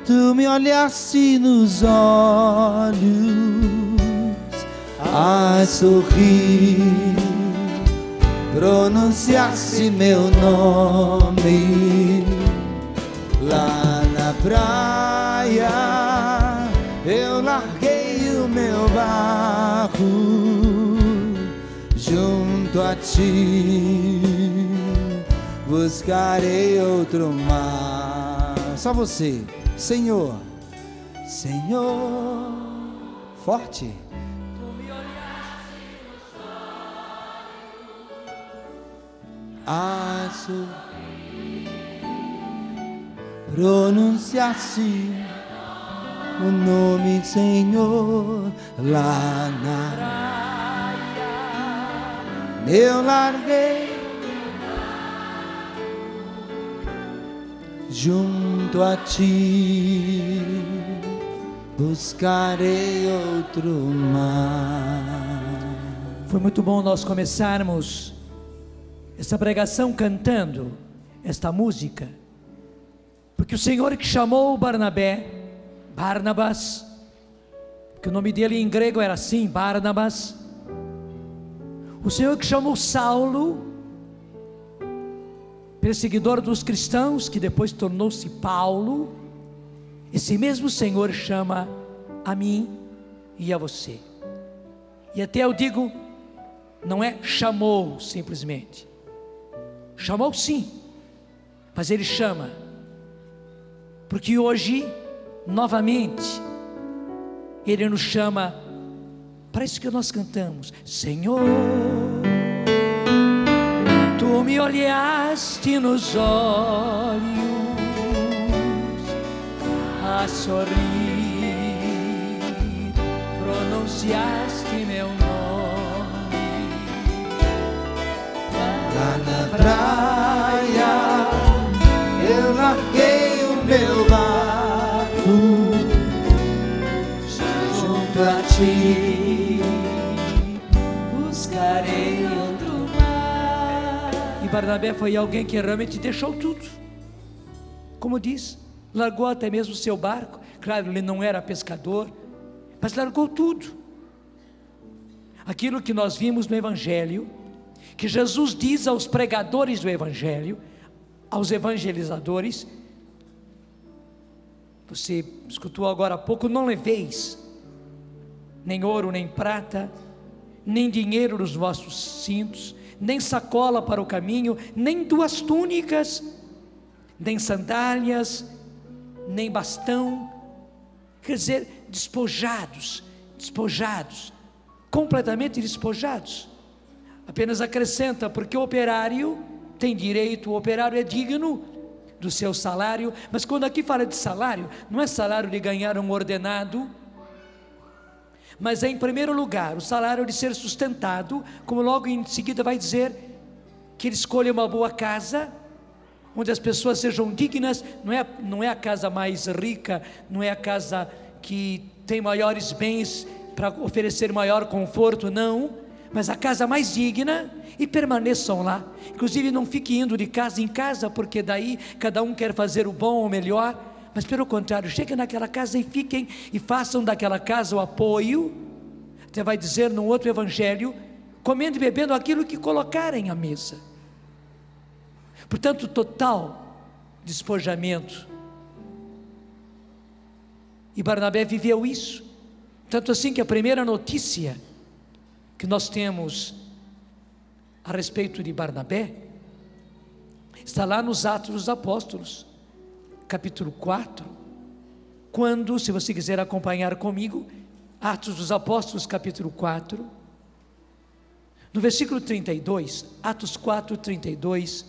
tu me olhasse nos olhos a sorrir, pronunciasse meu nome lá na praia. Eu larguei o meu barco junto a ti, buscarei outro mar. Só você, Senhor, Senhor, forte. Tu me olhaste nos olhos A sorrir, pronunciasse o nome, Senhor, lá na praia. Eu larguei junto a ti, buscarei outro mar. Foi muito bom nós começarmos essa pregação cantando esta música, porque o Senhor que chamou Barnabas, que o nome dele em grego era assim, Barnabas, o Senhor que chamou Saulo, perseguidor dos cristãos, que depois tornou-se Paulo, esse mesmo Senhor chama a mim e a você. E até eu digo, não é chamou simplesmente, chamou sim, mas Ele chama, porque hoje, novamente, Ele nos chama, para isso que nós cantamos, Senhor, Tu me olhaste nos olhos a sorrir, pronunciaste meu nome Lá na praia, eu larguei o meu barco junto a ti, buscarei outro mar. E Barnabé foi alguém que realmente deixou tudo, como diz, largou até mesmo o seu barco. Claro, ele não era pescador, mas largou tudo. Aquilo que nós vimos no Evangelho, que Jesus diz aos pregadores do Evangelho, aos evangelizadores, você escutou agora há pouco, não leveis nem ouro, nem prata, nem dinheiro nos vossos cintos, nem sacola para o caminho, nem duas túnicas, nem sandálias, nem bastão. Quer dizer, despojados, completamente despojados. Apenas acrescenta, porque o operário tem direito, o operário é digno do seu salário. Mas quando aqui fala de salário, não é salário de ganhar um ordenado, mas é em primeiro lugar o salário de ser sustentado, como logo em seguida vai dizer, que ele escolha uma boa casa, onde as pessoas sejam dignas. Não é a casa mais rica, não é a casa que tem maiores bens para oferecer maior conforto, não, mas a casa mais digna, e permaneçam lá. Inclusive não fique indo de casa em casa, porque daí cada um quer fazer o bom ou melhor, mas pelo contrário, cheguem naquela casa e fiquem, e façam daquela casa o apoio. Até vai dizer num outro evangelho, comendo e bebendo aquilo que colocarem à mesa. Portanto, total despojamento. E Barnabé viveu isso, tanto assim que a primeira notícia que nós temos a respeito de Barnabé está lá nos Atos dos Apóstolos, capítulo 4, quando, se você quiser acompanhar comigo, Atos dos Apóstolos, capítulo 4, no versículo 32, Atos 4, 32,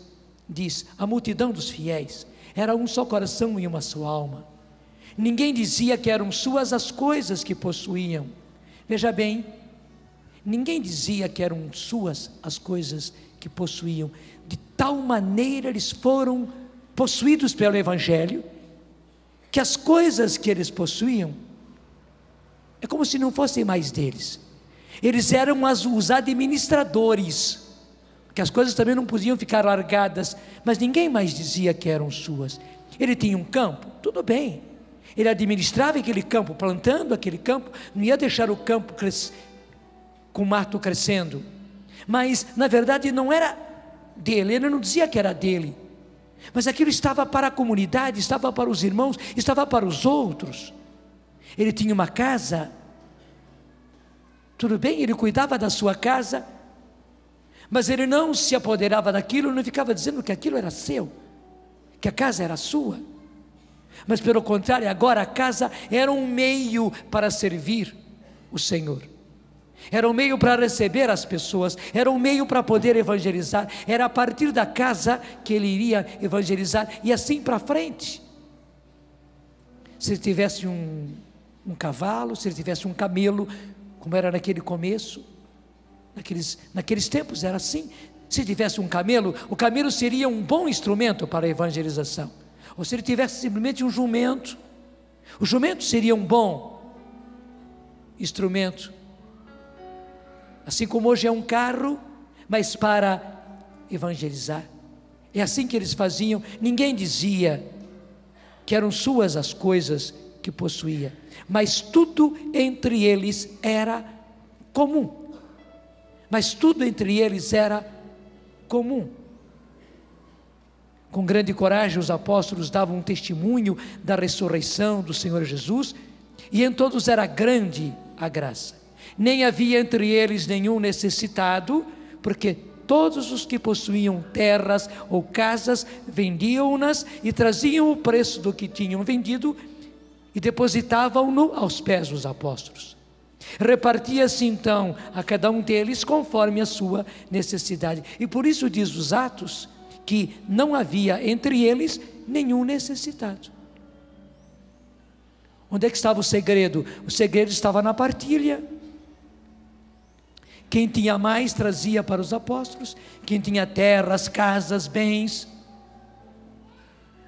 diz: a multidão dos fiéis era um só coração e uma só alma. Ninguém dizia que eram suas as coisas que possuíam. Veja bem, ninguém dizia que eram suas as coisas que possuíam. De tal maneira eles foram possuídos pelo Evangelho, que as coisas que eles possuíam é como se não fossem mais deles. Eles eram os administradores, que as coisas também não podiam ficar largadas, mas ninguém mais dizia que eram suas. Ele tinha um campo, tudo bem, Ele administrava aquele campo, plantando aquele campo, não ia deixar o campo com mato crescendo. Mas, na verdade, não era dele, ele não dizia que era dele. Mas aquilo estava para a comunidade, estava para os irmãos, estava para os outros. Ele tinha uma casa, tudo bem, ele cuidava da sua casa, mas ele não se apoderava daquilo, não ficava dizendo que aquilo era seu, que a casa era sua. Mas pelo contrário, agora a casa era um meio para servir o Senhor, era um meio para receber as pessoas, era um meio para poder evangelizar. Era a partir da casa que ele iria evangelizar, e assim para frente. Se ele tivesse um cavalo, se ele tivesse um camelo, como era naquele começo, naqueles tempos era assim. Se tivesse um camelo, o camelo seria um bom instrumento para a evangelização. Ou se ele tivesse simplesmente um jumento, o jumento seria um bom instrumento. Assim como hoje é um carro, mas para evangelizar. É assim que eles faziam. Ninguém dizia que eram suas as coisas que possuía, mas tudo entre eles era comum. Mas tudo entre eles era comum. Com grande coragem os apóstolos davam um testemunho da ressurreição do Senhor Jesus, e em todos era grande a graça. Nem havia entre eles nenhum necessitado, porque todos os que possuíam terras ou casas vendiam-nas e traziam o preço do que tinham vendido e depositavam-no aos pés dos apóstolos. Repartia-se então a cada um deles conforme a sua necessidade. E por isso diz os Atos que não havia entre eles nenhum necessitado. Onde é que estava o segredo? O segredo estava na partilha. Quem tinha mais trazia para os apóstolos, quem tinha terras, casas, bens,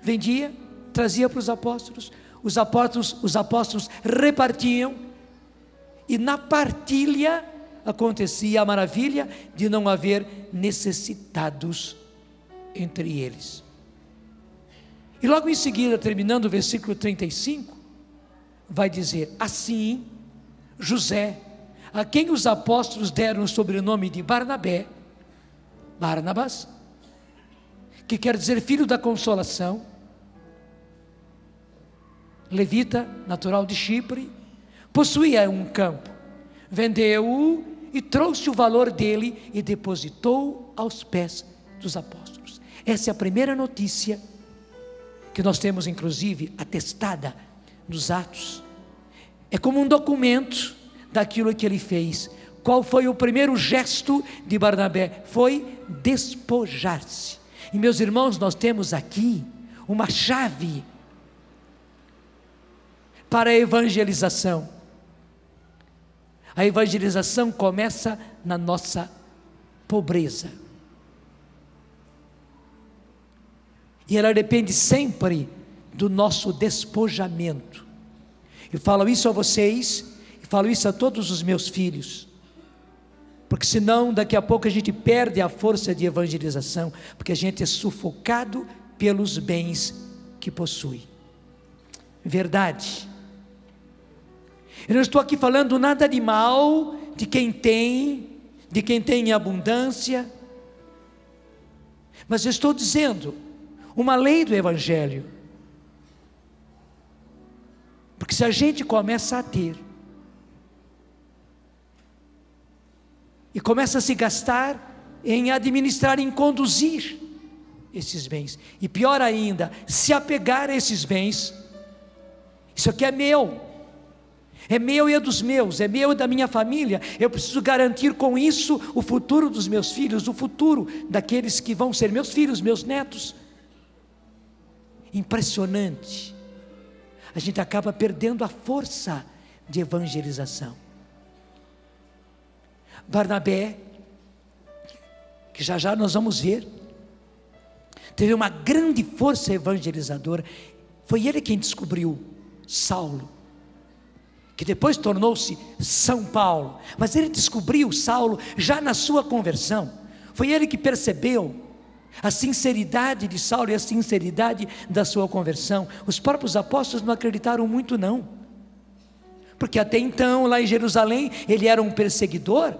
vendia, trazia para os apóstolos. Os apóstolos repartiam, e na partilha acontecia a maravilha de não haver necessitados entre eles. E logo em seguida, terminando o versículo 35, vai dizer: assim, José, a quem os apóstolos deram o sobrenome de Barnabé, Barnabas, que quer dizer filho da consolação, levita, natural de Chipre, possuía um campo, vendeu-o e trouxe o valor dele e depositou aos pés dos apóstolos. Essa é a primeira notícia que nós temos, inclusive, atestada nos Atos. É como um documento daquilo que ele fez. Qual foi o primeiro gesto de Barnabé? Foi despojar-se. E meus irmãos, nós temos aqui uma chave para a evangelização. A evangelização começa na nossa pobreza. E ela depende sempre do nosso despojamento. Eu falo isso a vocês, e falo isso a todos os meus filhos, porque senão daqui a pouco a gente perde a força de evangelização, porque a gente é sufocado pelos bens que possui. Verdade. Eu não estou aqui falando nada de mal de quem tem em abundância, mas eu estou dizendo uma lei do Evangelho, porque se a gente começa a ter, e começa a se gastar em administrar, em conduzir esses bens, e pior ainda, se apegar a esses bens, isso aqui é meu e é dos meus, é meu e da minha família, eu preciso garantir com isso o futuro dos meus filhos, o futuro daqueles que vão ser meus filhos, meus netos. Impressionante, a gente acaba perdendo a força de evangelização. Barnabé, que já já nós vamos ver, teve uma grande força evangelizadora. Foi ele quem descobriu Saulo, que depois tornou-se São Paulo, mas ele descobriu Saulo já na sua conversão. Foi ele que percebeu A sinceridade de Saulo e a sinceridade da sua conversão. Os próprios apóstolos não acreditaram muito não, porque até então lá em Jerusalém ele era um perseguidor,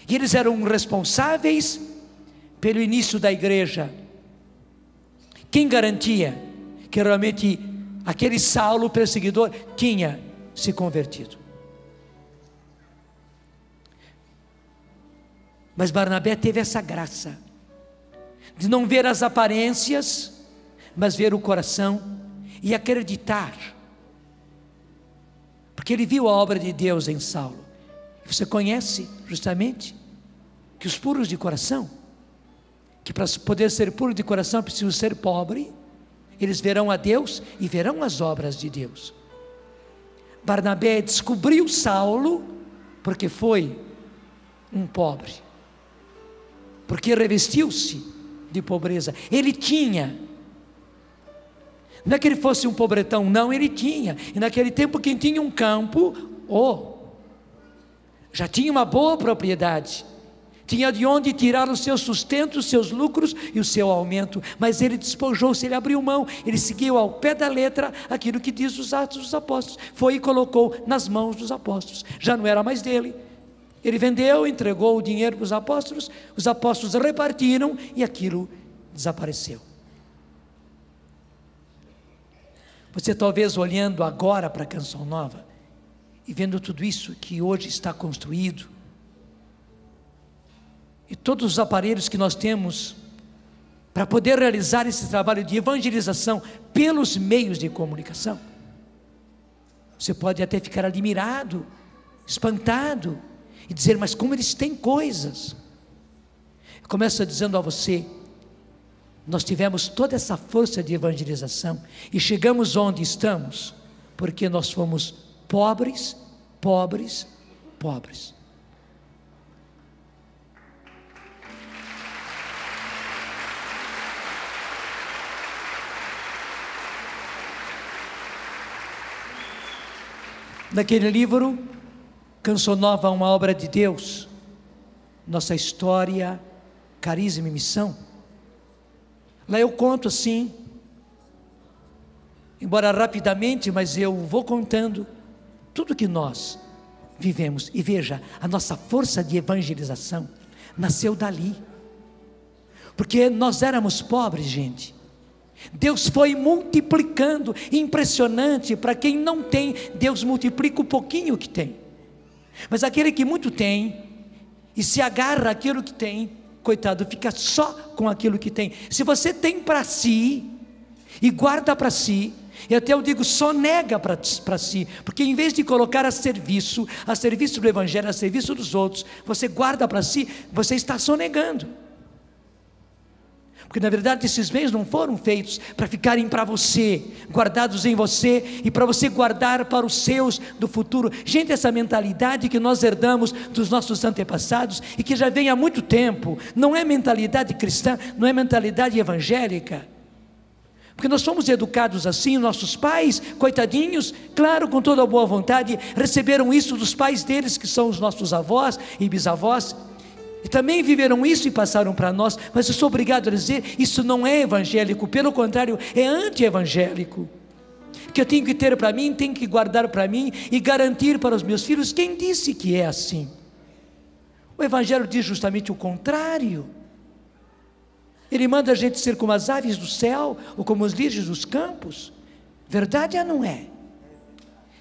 e eles eram responsáveis pelo início da igreja. Quem garantia que realmente aquele Saulo perseguidor tinha se convertido? Mas Barnabé teve essa graça de não ver as aparências, mas ver o coração e acreditar, porque ele viu a obra de Deus em Saulo. Você conhece justamente que os puros de coração, que para poder ser puro de coração precisam ser pobre, eles verão a Deus e verão as obras de Deus. Barnabé descobriu Saulo porque foi um pobre, porque revestiu-se de pobreza. Ele tinha, não é que ele fosse um pobretão, não, ele tinha. E naquele tempo quem tinha um campo, já tinha uma boa propriedade, tinha de onde tirar o seu sustento, os seus lucros e o seu aumento. Mas ele despojou-se, ele abriu mão, ele seguiu ao pé da letra aquilo que diz os Atos dos Apóstolos, foi e colocou nas mãos dos apóstolos, já não era mais dele. Ele vendeu, entregou o dinheiro para os apóstolos repartiram e aquilo desapareceu. Você talvez olhando agora para a Canção Nova e vendo tudo isso que hoje está construído, e todos os aparelhos que nós temos para poder realizar esse trabalho de evangelização pelos meios de comunicação, você pode até ficar admirado, espantado, e dizer, mas como eles têm coisas. Eu começo dizendo a você, nós tivemos toda essa força de evangelização, e chegamos onde estamos, porque nós fomos pobres. Naquele livro, Canção Nova, uma obra de Deus, nossa história, carisma e missão, lá eu conto assim, embora rapidamente, mas eu vou contando tudo que nós vivemos. E veja, a nossa força de evangelização nasceu dali, porque nós éramos pobres, gente. Deus foi multiplicando, impressionante. Para quem não tem, Deus multiplica o pouquinho que tem. Mas aquele que muito tem e se agarra àquilo que tem, coitado, fica só com aquilo que tem. Se você tem para si e guarda para si, e até eu digo, só nega para si, porque em vez de colocar a serviço do Evangelho, a serviço dos outros, você guarda para si, você está sonegando. Porque na verdade esses bens não foram feitos para ficarem para você, guardados em você, e para você guardar para os seus do futuro. Gente, essa mentalidade que nós herdamos dos nossos antepassados, e que já vem há muito tempo, não é mentalidade cristã, não é mentalidade evangélica, porque nós somos educados assim. Nossos pais, coitadinhos, claro, com toda a boa vontade, receberam isso dos pais deles, que são os nossos avós e bisavós, e também viveram isso e passaram para nós. Mas eu sou obrigado a dizer, isso não é evangélico, pelo contrário, é anti-evangélico. Que eu tenho que ter para mim, tenho que guardar para mim e garantir para os meus filhos. Quem disse que é assim? O Evangelho diz justamente o contrário. Ele manda a gente ser como as aves do céu, ou como os lírios dos campos. Verdade ou não é?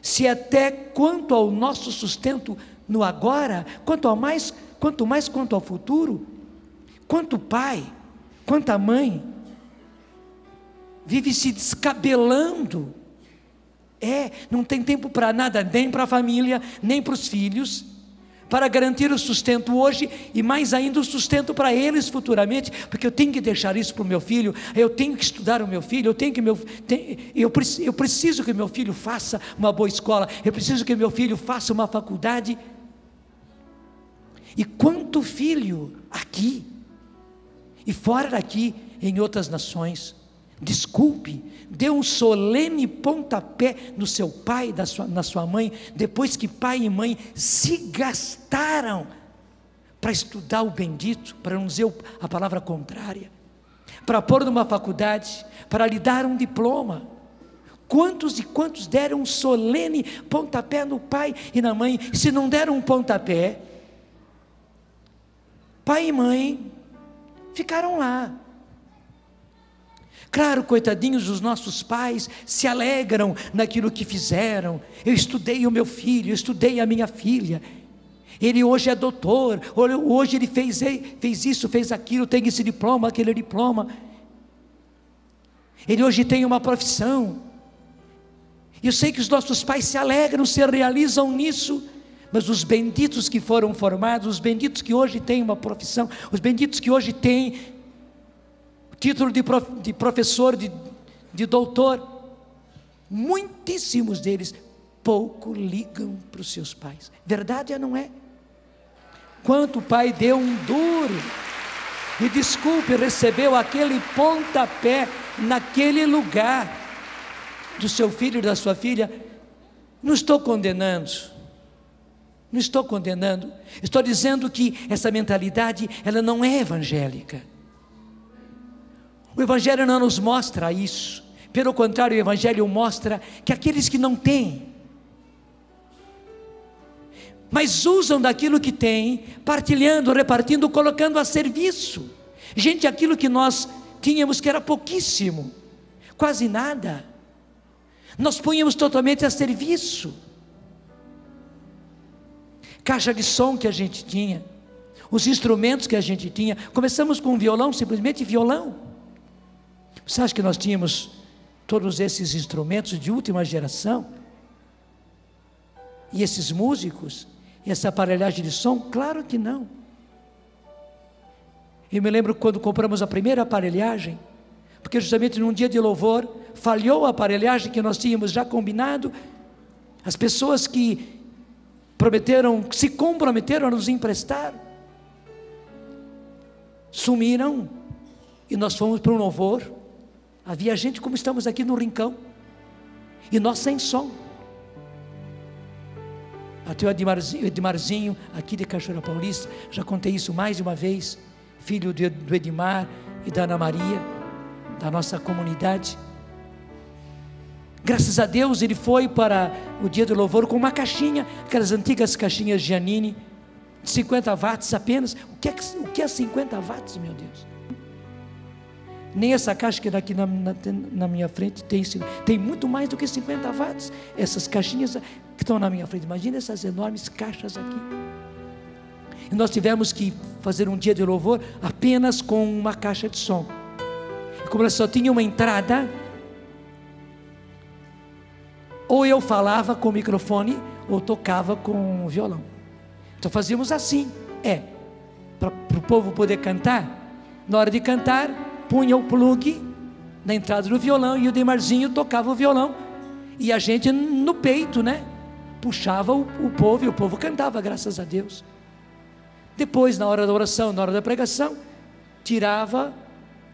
Se até quanto ao nosso sustento no agora, quanto ao futuro, quanto pai, quanta mãe vive se descabelando, não tem tempo para nada, nem para a família, nem para os filhos, para garantir o sustento hoje, e mais ainda o sustento para eles futuramente, porque eu tenho que deixar isso para o meu filho, eu tenho que estudar o meu filho, eu preciso que meu filho faça uma boa escola, eu preciso que meu filho faça uma faculdade. E quanto filho aqui e fora daqui, em outras nações, desculpe, deu um solene pontapé no seu pai, na sua mãe, depois que pai e mãe se gastaram para estudar o bendito, para não dizer a palavra contrária, para pôr numa faculdade, para lhe dar um diploma. Quantos e quantos deram um solene pontapé no pai e na mãe? Se não deram um pontapé, pai e mãe ficaram lá. Claro, coitadinhos dos nossos pais, se alegram naquilo que fizeram. Eu estudei o meu filho, eu estudei a minha filha. Ele hoje é doutor, hoje ele fez isso, fez aquilo, tem esse diploma, aquele diploma. Ele hoje tem uma profissão. Eu sei que os nossos pais se alegram, se realizam nisso. Mas os benditos que foram formados, os benditos que hoje têm uma profissão, os benditos que hoje têm título de professor, de doutor, muitíssimos deles pouco ligam para os seus pais. Verdade ou não é? Quanto o pai deu um duro, e desculpe, recebeu aquele pontapé naquele lugar do seu filho e da sua filha. Não estou condenando, estou dizendo que essa mentalidade, ela não é evangélica. O Evangelho não nos mostra isso. Pelo contrário, o Evangelho mostra que aqueles que não têm, mas usam daquilo que têm, partilhando, repartindo, colocando a serviço. Gente, aquilo que nós tínhamos que era pouquíssimo, quase nada, nós punhamos totalmente a serviço. Caixa de som que a gente tinha, os instrumentos que a gente tinha, começamos com um violão, simplesmente violão. Você acha que nós tínhamos todos esses instrumentos de última geração? E esses músicos, e essa aparelhagem de som? Claro que não. Eu me lembro quando compramos a primeira aparelhagem, porque justamente num dia de louvor, falhou a aparelhagem que nós tínhamos já combinado. As pessoas que se comprometeram a nos emprestar, sumiram, e nós fomos para um louvor. Havia gente como estamos aqui no Rincão, e nós sem som. Até o Edmarzinho, aqui de Cachoeira Paulista, já contei isso mais de uma vez, filho do Edmar e da Ana Maria, da nossa comunidade. Graças a Deus ele foi para o dia do louvor com uma caixinha, aquelas antigas caixinhas Giannini, de 50 watts apenas. O que é 50 watts, meu Deus? Nem essa caixa que aqui na minha frente tem muito mais do que 50 watts. Essas caixinhas que estão na minha frente, imagina essas enormes caixas aqui. E nós tivemos que fazer um dia de louvor apenas com uma caixa de som. E como ela só tinha uma entrada, ou eu falava com o microfone, ou tocava com o violão. Então fazíamos assim, para o povo poder cantar. Na hora de cantar, punha o plug na entrada do violão, e o Demarzinho tocava o violão, e a gente no peito, puxava o povo, e o povo cantava, graças a Deus. Depois, na hora da oração, na hora da pregação, tirava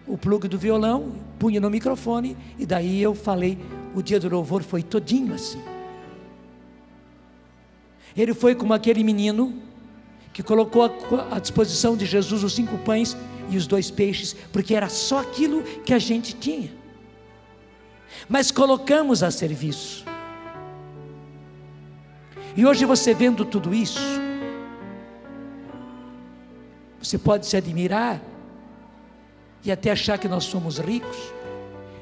o plug do violão, punha no microfone, e daí eu falei. O dia do louvor foi todinho assim. Ele foi como aquele menino que colocou à disposição de Jesus os 5 pães e os 2 peixes, porque era só aquilo que a gente tinha, mas colocamos a serviço. E hoje você vendo tudo isso, você pode se admirar e até achar que nós somos ricos.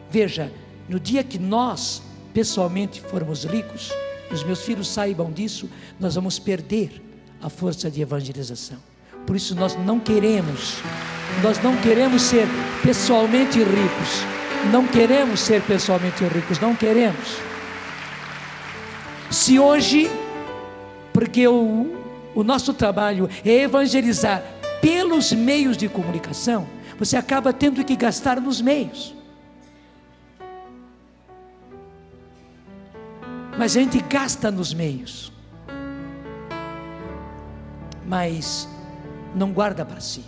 Veja, no dia que nós pessoalmente formos ricos, e os meus filhos saibam disso, nós vamos perder a força de evangelização. Por isso nós não queremos ser pessoalmente ricos, não queremos. Se hoje, porque o nosso trabalho é evangelizar pelos meios de comunicação, você acaba tendo que gastar nos meios. Mas a gente gasta nos meios, mas não guarda para si.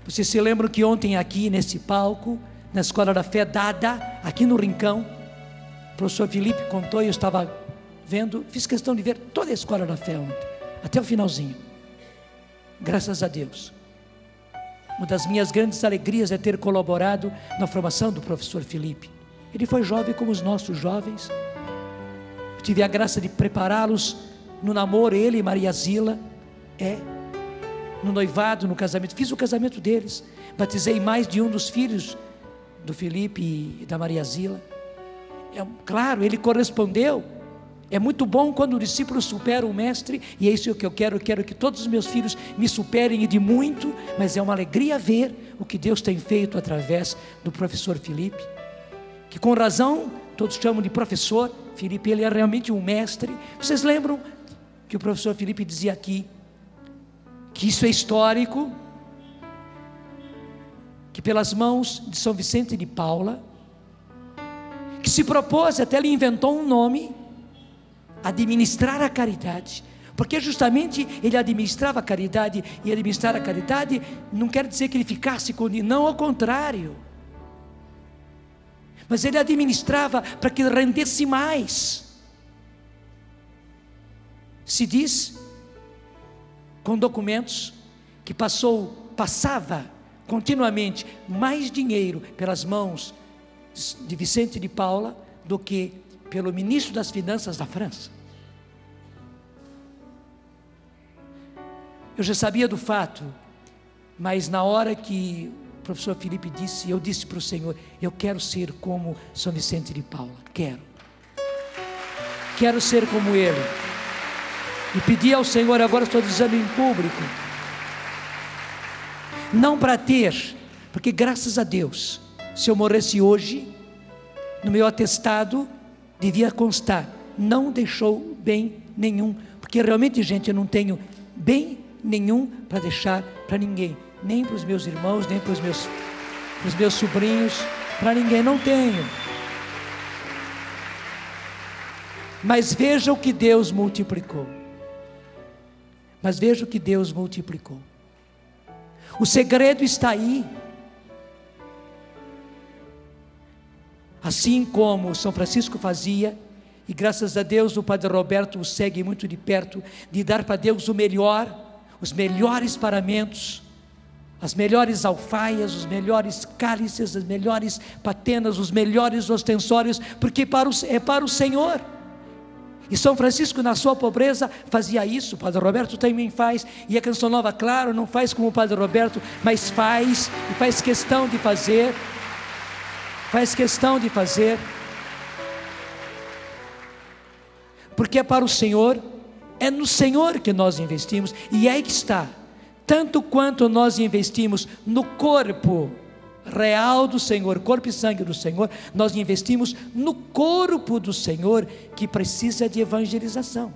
Vocês se lembram que ontem aqui nesse palco, na Escola da Fé dada, aqui no Rincão, o professor Felipe contou, e eu estava vendo, fiz questão de ver toda a Escola da Fé ontem, até o finalzinho. Graças a Deus. Uma das minhas grandes alegrias é ter colaborado na formação do professor Felipe. Ele foi jovem como os nossos jovens. Eu tive a graça de prepará-los no namoro, ele e Maria Zila, no noivado, no casamento. Fiz o casamento deles. Batizei mais de um dos filhos do Felipe e da Maria Zila. Claro, ele correspondeu. É muito bom quando o discípulo supera o mestre, e é isso que eu quero que todos os meus filhos me superem, e de muito, mas é uma alegria ver o que Deus tem feito através do professor Felipe, que com razão todos chamam de professor. Felipe, ele é realmente um mestre. Vocês lembram que o professor Felipe dizia aqui, que isso é histórico, que pelas mãos de São Vicente de Paula, que se propôs, até ele inventou um nome, administrar a caridade, porque justamente ele administrava a caridade, e administrar a caridade não quer dizer que ele ficasse com ele, não, ao contrário, mas ele administrava para que rendesse mais. Se diz, com documentos, que passava continuamente mais dinheiro pelas mãos de Vicente de Paula do que pelo ministro das Finanças da França. Eu já sabia do fato, mas na hora que o professor Felipe disse, eu disse para o Senhor, eu quero ser como São Vicente de Paula, quero ser como ele, e pedi ao Senhor, agora estou dizendo em público, não para ter, porque graças a Deus, se eu morresse hoje, no meu atestado devia constar, não deixou bem nenhum, porque realmente, gente, eu não tenho bem nenhum para deixar para ninguém, nem para os meus irmãos, nem para os meus sobrinhos, para ninguém, não tenho. Mas veja o que Deus multiplicou. O segredo está aí. Assim como São Francisco fazia, e graças a Deus o Padre Roberto o segue muito de perto, de dar para Deus o melhor, os melhores paramentos, as melhores alfaias, os melhores cálices, as melhores patenas, os melhores ostensórios, porque é para o Senhor. E São Francisco, na sua pobreza, fazia isso. O Padre Roberto também faz, e a Canção Nova, claro, não faz como o Padre Roberto, mas faz, e faz questão de fazer, porque é para o Senhor, é no Senhor que nós investimos, e aí que está, tanto quanto nós investimos no corpo real do Senhor, corpo e sangue do Senhor, nós investimos no corpo do Senhor, que precisa de evangelização.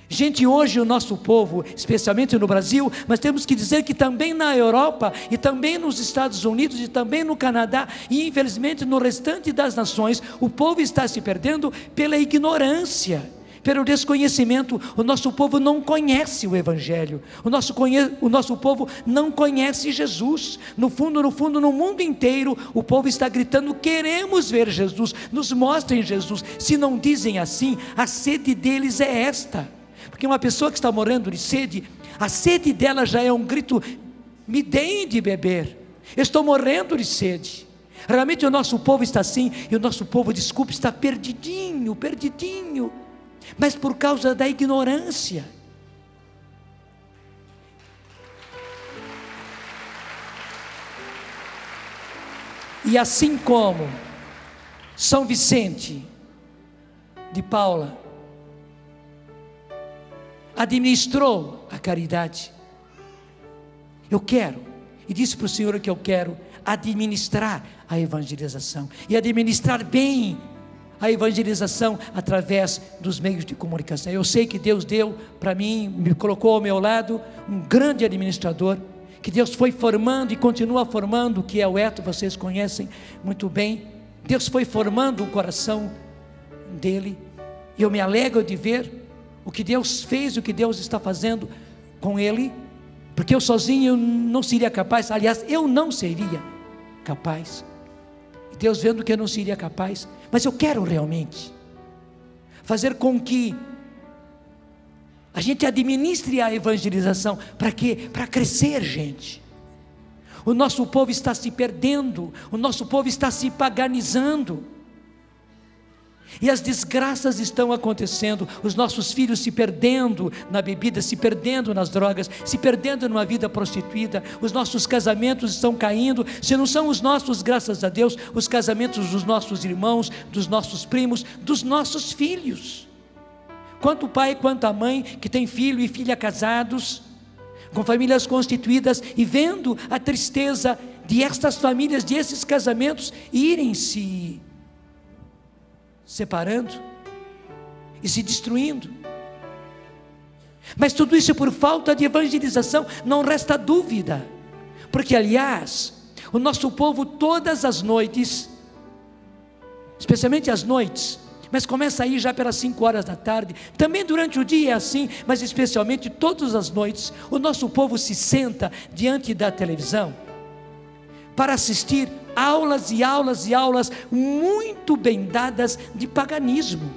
Gente, hoje o nosso povo, especialmente no Brasil, mas temos que dizer que também na Europa, e também nos Estados Unidos, e também no Canadá, e infelizmente no restante das nações, o povo está se perdendo pela ignorância, pelo desconhecimento. O nosso povo não conhece o Evangelho, o nosso povo não conhece Jesus. No fundo, no mundo inteiro, o povo está gritando, queremos ver Jesus, nos mostrem Jesus. Se não dizem assim, a sede deles é esta, porque uma pessoa que está morrendo de sede, a sede dela já é um grito, me deem de beber, estou morrendo de sede. Realmente o nosso povo está assim, e o nosso povo, desculpe, está perdidinho, mas por causa da ignorância. E assim como São Vicente de Paula administrou a caridade, eu quero, e disse para o Senhor que eu quero administrar a evangelização, e administrar bem a evangelização através dos meios de comunicação. Eu sei que Deus deu para mim, me colocou ao meu lado um grande administrador, que Deus foi formando e continua formando, que é o Eto, vocês conhecem muito bem. Deus foi formando o coração dele, e eu me alegro de ver o que Deus fez e o que Deus está fazendo com ele, porque eu sozinho não seria capaz, aliás, eu não seria capaz, e Deus vendo que eu não seria capaz, mas eu quero realmente fazer com que a gente administre a evangelização. Para quê? Para crescer, gente. O nosso povo está se perdendo, o nosso povo está se paganizando, e as desgraças estão acontecendo, os nossos filhos se perdendo na bebida, se perdendo nas drogas, se perdendo numa vida prostituída, os nossos casamentos estão caindo. Se não são os nossos, graças a Deus, os casamentos dos nossos irmãos, dos nossos primos, dos nossos filhos. Quanto pai, quanto a mãe que tem filho e filha casados, com famílias constituídas, e vendo a tristeza de estas famílias, de esses casamentos irem se separando e se destruindo. Mas tudo isso é por falta de evangelização, não resta dúvida, porque aliás, o nosso povo todas as noites, especialmente às noites, mas começa aí já pelas 5 horas da tarde, também durante o dia é assim, mas especialmente todas as noites, o nosso povo se senta diante da televisão para assistir aulas e aulas e aulas muito bem dadas de paganismo.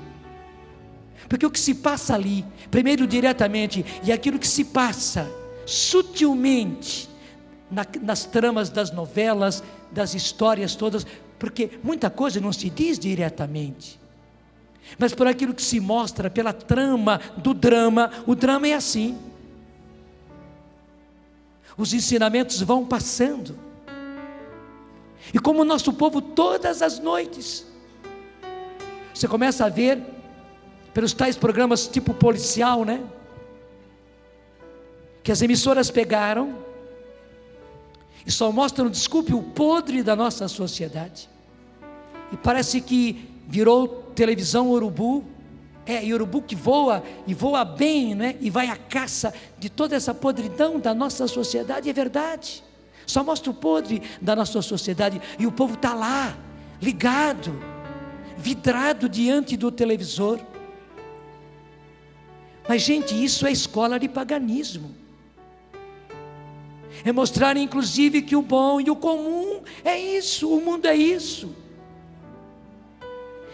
Porque o que se passa ali, primeiro diretamente, e aquilo que se passa sutilmente nas tramas das novelas, das histórias todas, porque muita coisa não se diz diretamente, mas por aquilo que se mostra, pela trama do drama. O drama é assim, os ensinamentos vão passando, e como o nosso povo todas as noites, você começa a ver, pelos tais programas tipo policial, né, que as emissoras pegaram, e só mostram, desculpe, o podre da nossa sociedade, e parece que virou televisão urubu, e urubu que voa, e voa bem, né? E vai à caça de toda essa podridão da nossa sociedade. É verdade, só mostra o podre da nossa sociedade, e o povo está lá, ligado, vidrado diante do televisor. Mas gente, isso é escola de paganismo, é mostrar inclusive que o bom e o comum é isso, o mundo é isso.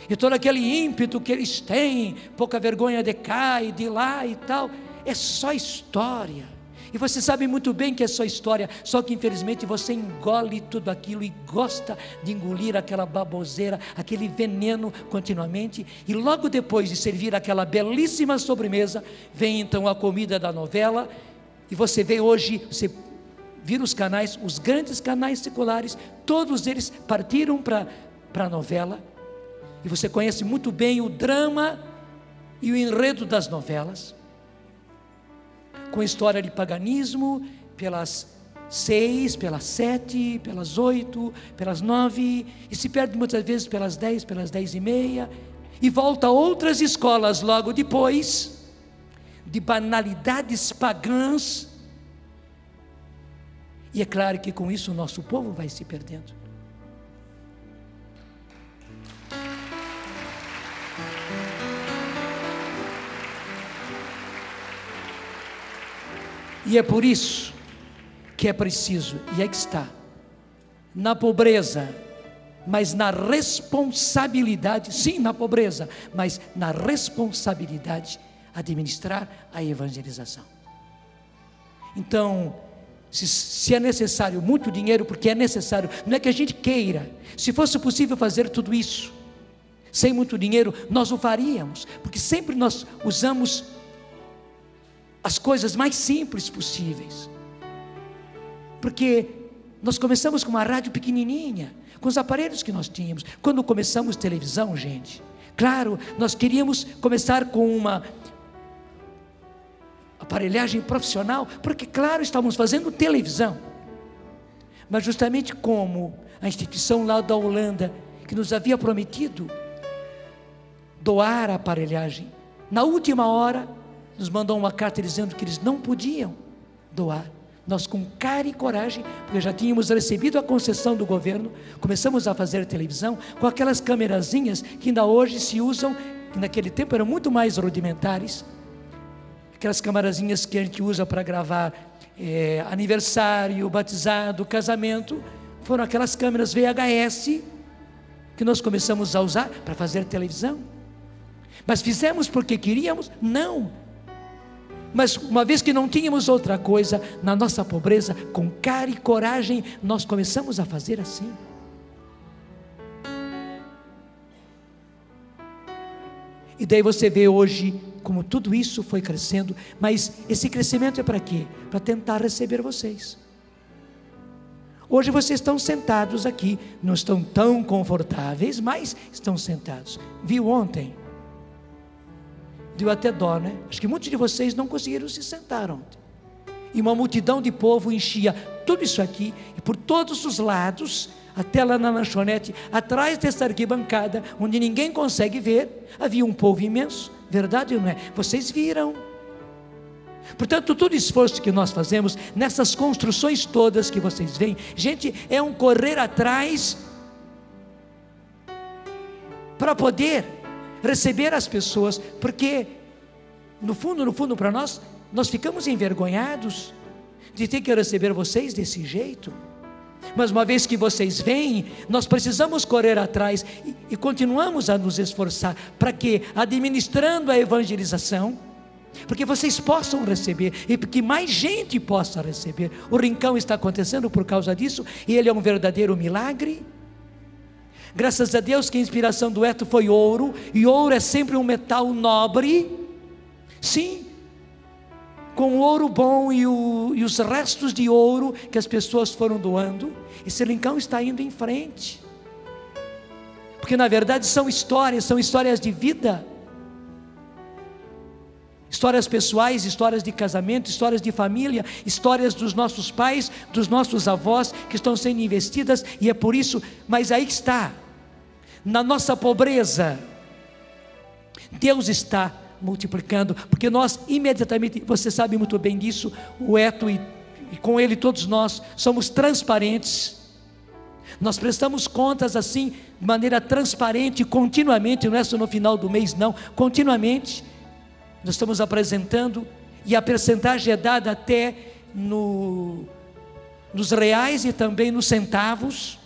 E todo aquele ímpeto que eles têm, pouca vergonha decai de lá e tal, é só história. E você sabe muito bem que é só história, só que infelizmente você engole tudo aquilo e gosta de engolir aquela baboseira, aquele veneno continuamente. E logo depois de servir aquela belíssima sobremesa, vem então a comida da novela. E você vê hoje, você vira os canais, os grandes canais seculares, todos eles partiram para a novela. E você conhece muito bem o drama e o enredo das novelas, com história de paganismo, pelas 6, pelas 7, pelas 8, pelas 9, e se perde muitas vezes pelas 10, pelas 10:30, e volta a outras escolas logo depois, de banalidades pagãs, e é claro que com isso o nosso povo vai se perdendo. E é por isso que é preciso, e é que está, na pobreza, mas na responsabilidade, sim, na pobreza, mas na responsabilidade, administrar a evangelização. Então, se é necessário muito dinheiro, porque é necessário, não é que a gente queira, se fosse possível fazer tudo isso, sem muito dinheiro, nós o faríamos, porque sempre nós usamos as coisas mais simples possíveis, porque nós começamos com uma rádio pequenininha, com os aparelhos que nós tínhamos. Quando começamos televisão, gente, claro, nós queríamos começar com uma aparelhagem profissional, porque claro, estávamos fazendo televisão, mas justamente como a instituição lá da Holanda, que nos havia prometido doar a aparelhagem, na última hora nos mandou uma carta dizendo que eles não podiam doar. Nós, com cara e coragem, porque já tínhamos recebido a concessão do governo, começamos a fazer televisão com aquelas camerazinhas que ainda hoje se usam, que naquele tempo eram muito mais rudimentares, aquelas camarazinhas que a gente usa para gravar aniversário, batizado, casamento, foram aquelas câmeras VHS que nós começamos a usar para fazer televisão. Mas fizemos porque queríamos? Não. Mas uma vez que não tínhamos outra coisa, na nossa pobreza, com cara e coragem, nós começamos a fazer assim. E daí você vê hoje como tudo isso foi crescendo. Mas esse crescimento é para quê? Para tentar receber vocês. Hoje vocês estão sentados aqui, não estão tão confortáveis, mas estão sentados. Viu ontem? Deu até dó, né? Acho que muitos de vocês não conseguiram se sentar ontem. E uma multidão de povo enchia tudo isso aqui, e por todos os lados, até lá na lanchonete, atrás dessa arquibancada, onde ninguém consegue ver, havia um povo imenso. Verdade ou não é? Vocês viram. Portanto, todo esforço que nós fazemos, nessas construções todas que vocês veem, gente, é um correr atrás, para poder receber as pessoas, porque no fundo para nós ficamos envergonhados de ter que receber vocês desse jeito. Mas uma vez que vocês vêm, nós precisamos correr atrás e continuamos a nos esforçar para que, administrando a evangelização, porque vocês possam receber e que mais gente possa receber. O Rincão está acontecendo por causa disso, e ele é um verdadeiro milagre. Graças a Deus que a inspiração do Eto foi ouro, e ouro é sempre um metal nobre. Sim, com o ouro bom e os restos de ouro que as pessoas foram doando, esse rincão está indo em frente, porque na verdade são histórias de vida, histórias pessoais, histórias de casamento, histórias de família, histórias dos nossos pais, dos nossos avós, que estão sendo investidas, e é por isso. Mas aí está, na nossa pobreza, Deus está multiplicando, porque nós imediatamente, você sabe muito bem disso, o Eto e com ele todos nós, somos transparentes, nós prestamos contas assim, de maneira transparente, continuamente, não é só no final do mês não, continuamente, nós estamos apresentando, e a percentagem é dada até nos reais e também nos centavos.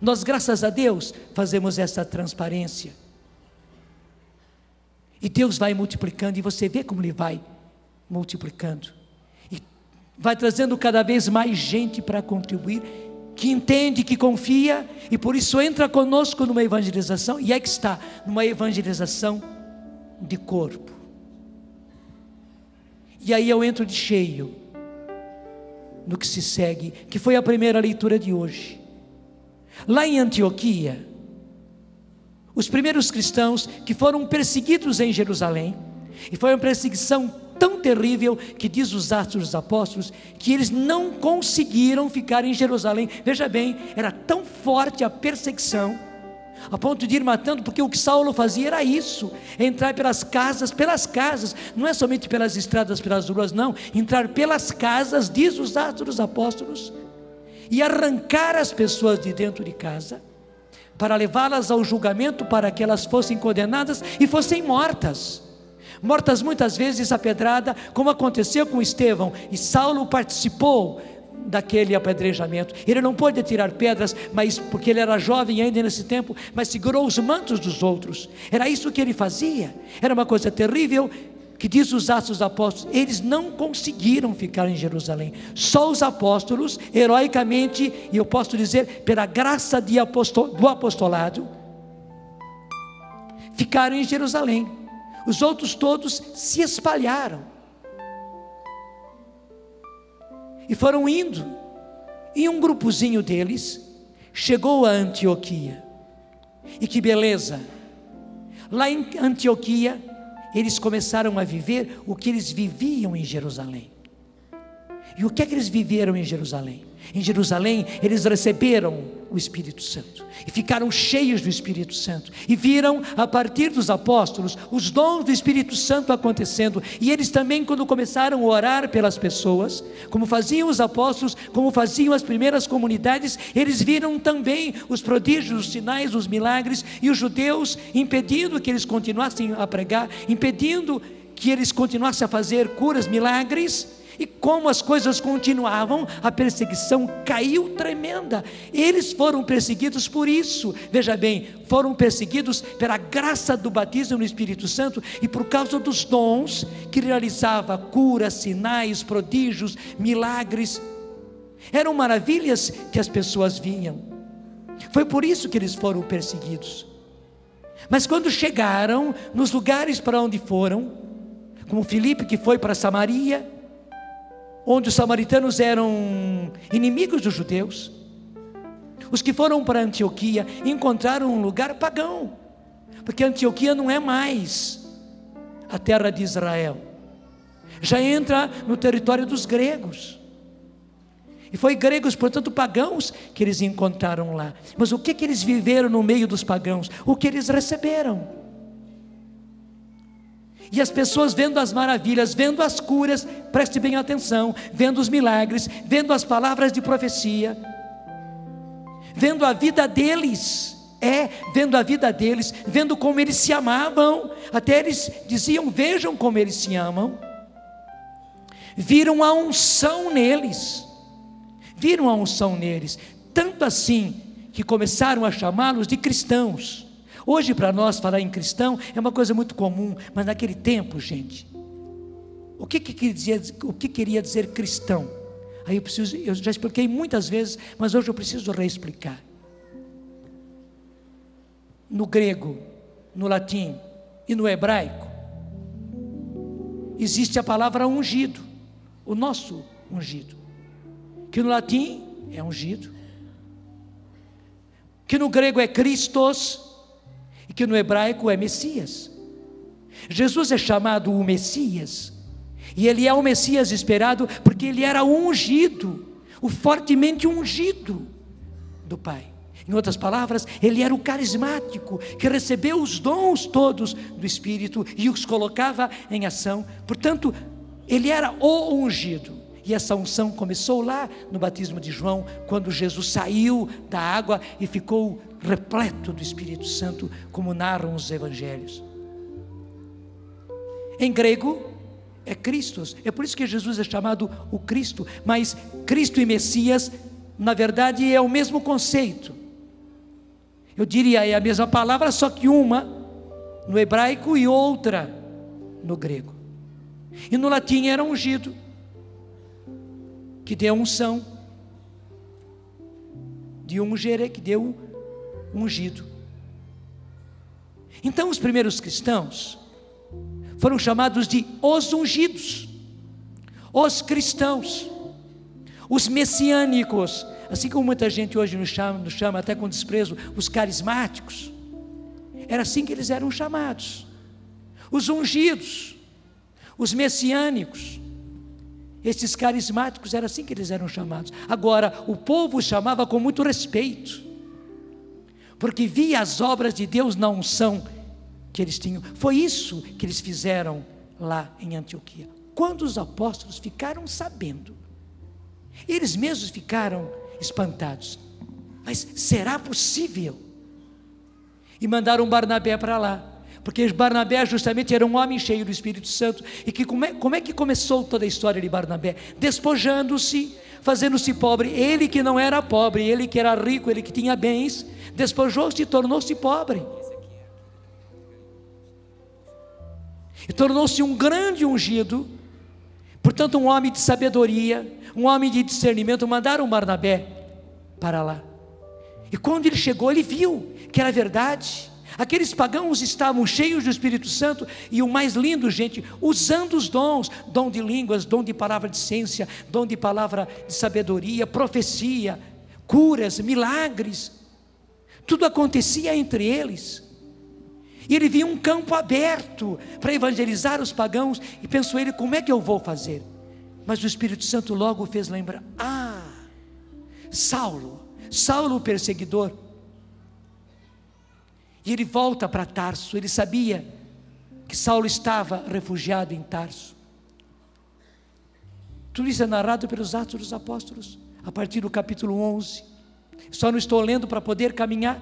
Nós, graças a Deus, fazemos essa transparência, e Deus vai multiplicando, e você vê como Ele vai multiplicando, e vai trazendo cada vez mais gente para contribuir, que entende, que confia, e por isso entra conosco numa evangelização, e é que está, numa evangelização de corpo. E aí eu entro de cheio no que se segue, que foi a primeira leitura de hoje. Lá em Antioquia, os primeiros cristãos que foram perseguidos em Jerusalém, e foi uma perseguição tão terrível, que diz os Atos dos Apóstolos, que eles não conseguiram ficar em Jerusalém. Veja bem, era tão forte a perseguição, a ponto de ir matando, porque o que Saulo fazia era isso, entrar pelas casas, não é somente pelas estradas, pelas ruas, não, entrar pelas casas, diz os Atos dos Apóstolos, e arrancar as pessoas de dentro de casa, para levá-las ao julgamento, para que elas fossem condenadas e fossem mortas muitas vezes a pedrada, como aconteceu com Estevão, e Saulo participou daquele apedrejamento. Ele não pôde tirar pedras, mas porque ele era jovem ainda nesse tempo, mas segurou os mantos dos outros. Era isso que ele fazia, era uma coisa terrível, que diz os Atos dos Apóstolos, eles não conseguiram ficar em Jerusalém, só os apóstolos, heroicamente, e eu posso dizer, pela graça do apostolado, ficaram em Jerusalém. Os outros todos se espalharam, e foram indo, e um grupozinho deles chegou a Antioquia, e que beleza, lá em Antioquia, eles começaram a viver o que eles viviam em Jerusalém. E o que é que eles viveram em Jerusalém? Em Jerusalém eles receberam o Espírito Santo, e ficaram cheios do Espírito Santo, e viram a partir dos apóstolos, os dons do Espírito Santo acontecendo, e eles também, quando começaram a orar pelas pessoas, como faziam os apóstolos, como faziam as primeiras comunidades, eles viram também os prodígios, os sinais, os milagres, e os judeus impedindo que eles continuassem a pregar, impedindo que eles continuassem a fazer curas, milagres, E como as coisas continuavam, a perseguição caiu tremenda. Eles foram perseguidos por isso. Veja bem, foram perseguidos pela graça do batismo no Espírito Santo e por causa dos dons que realizava, curas, sinais, prodígios, milagres. Eram maravilhas que as pessoas viam. Foi por isso que eles foram perseguidos. Mas quando chegaram nos lugares para onde foram, como Filipe, que foi para Samaria, onde os samaritanos eram inimigos dos judeus, os que foram para Antioquia encontraram um lugar pagão, porque Antioquia não é mais a terra de Israel, já entra no território dos gregos, e foi gregos, portanto pagãos, que eles encontraram lá. Mas o que eles viveram no meio dos pagãos? O que eles receberam. E as pessoas vendo as maravilhas, vendo as curas, preste bem atenção, vendo os milagres, vendo as palavras de profecia, vendo a vida deles, vendo como eles se amavam, até eles diziam: vejam como eles se amam. Viram a unção neles, tanto assim que começaram a chamá-los de cristãos. Hoje para nós falar em cristão é uma coisa muito comum, mas naquele tempo, gente, o que queria dizer cristão? Aí eu já expliquei muitas vezes, mas hoje eu preciso reexplicar. No grego, no latim e no hebraico, existe a palavra ungido, o nosso ungido, que no latim é ungido, que no grego é Christos, e que no hebraico é Messias. Jesus é chamado o Messias, e ele é o Messias esperado, porque ele era ungido, o fortemente ungido do Pai. Em outras palavras, ele era o carismático, que recebeu os dons todos do Espírito e os colocava em ação. Portanto, ele era o ungido. E essa unção começou lá no batismo de João, quando Jesus saiu da água e ficou repleto do Espírito Santo, como narram os evangelhos. Em grego é Christos, é por isso que Jesus é chamado o Cristo, mas Cristo e Messias, na verdade, é o mesmo conceito. Eu diria, é a mesma palavra, só que uma no hebraico e outra no grego. E no latim era ungido, que deu unção, de ungere, que deu ungido. Então os primeiros cristãos foram chamados de os ungidos, os cristãos, os messiânicos, assim como muita gente hoje nos chama até com desprezo, os carismáticos. Era assim que eles eram chamados, os ungidos, os messiânicos. Esses carismáticos, era assim que eles eram chamados. Agora, o povo os chamava com muito respeito, porque via as obras de Deus na unção que eles tinham. Foi isso que eles fizeram lá em Antioquia. Quando os apóstolos ficaram sabendo, eles mesmos ficaram espantados. Mas será possível? E mandaram Barnabé para lá, porque Barnabé justamente era um homem cheio do Espírito Santo. E que como é que começou toda a história de Barnabé? Despojando-se, fazendo-se pobre. Ele que não era pobre, ele que era rico, ele que tinha bens, despojou-se e tornou-se pobre, e tornou-se um grande ungido. Portanto, um homem de sabedoria, um homem de discernimento. Mandaram Barnabé para lá, e quando ele chegou, ele viu que era verdade. Aqueles pagãos estavam cheios do Espírito Santo, e o mais lindo, gente, usando os dons, dom de línguas, dom de palavra de ciência, dom de palavra de sabedoria, profecia, curas, milagres, tudo acontecia entre eles. E ele via um campo aberto para evangelizar os pagãos, e pensou ele: como é que eu vou fazer? Mas o Espírito Santo logo o fez lembrar: Saulo o perseguidor. E ele volta para Tarso. Ele sabia que Saulo estava refugiado em Tarso. Tudo isso é narrado pelos Atos dos Apóstolos, a partir do capítulo 11. Só não estou lendo para poder caminhar.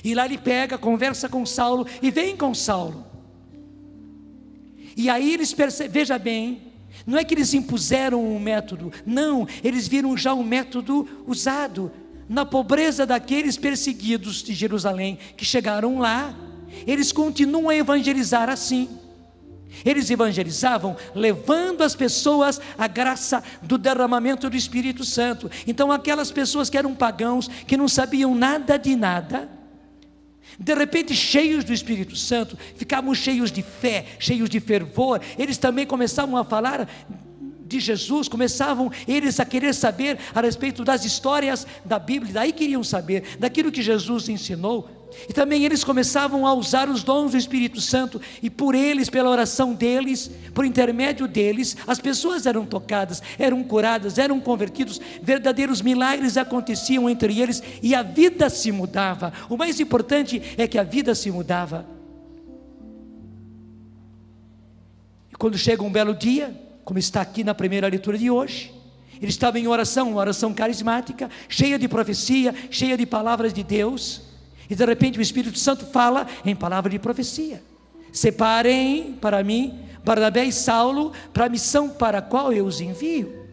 E lá ele pega, conversa com Saulo, e vem com Saulo. E aí eles percebem, veja bem, Não é que eles impuseram um método, não, eles viram já um método usado. Na pobreza daqueles perseguidos de Jerusalém que chegaram lá, eles continuam a evangelizar assim. Eles evangelizavam levando as pessoas à graça do derramamento do Espírito Santo. Então aquelas pessoas que eram pagãos, que não sabiam nada de nada, de repente cheios do Espírito Santo, ficavam cheios de fé, cheios de fervor. Eles também começavam a falar de Jesus, começavam eles a querer saber a respeito das histórias da Bíblia, daí queriam saber daquilo que Jesus ensinou. E também eles começavam a usar os dons do Espírito Santo, e por eles, pela oração deles, por intermédio deles, as pessoas eram tocadas, eram curadas, eram convertidos, verdadeiros milagres aconteciam entre eles, e a vida se mudava. O mais importante é que a vida se mudava. E quando chega um belo dia, como está aqui na primeira leitura de hoje, eles estavam em oração, uma oração carismática, cheia de profecia, cheia de palavras de Deus. E de repente o Espírito Santo fala em palavra de profecia: separem para mim Barnabé e Saulo para a missão para a qual eu os envio.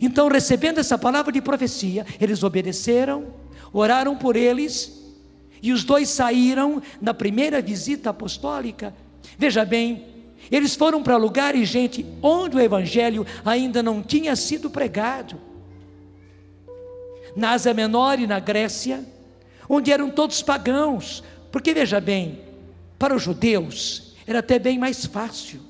Então, recebendo essa palavra de profecia, eles obedeceram, oraram por eles, e os dois saíram na primeira visita apostólica. Veja bem, eles foram para lugares, gente, onde o Evangelho ainda não tinha sido pregado. Na Ásia Menor e na Grécia, onde eram todos pagãos, porque veja bem, para os judeus era até bem mais fácil.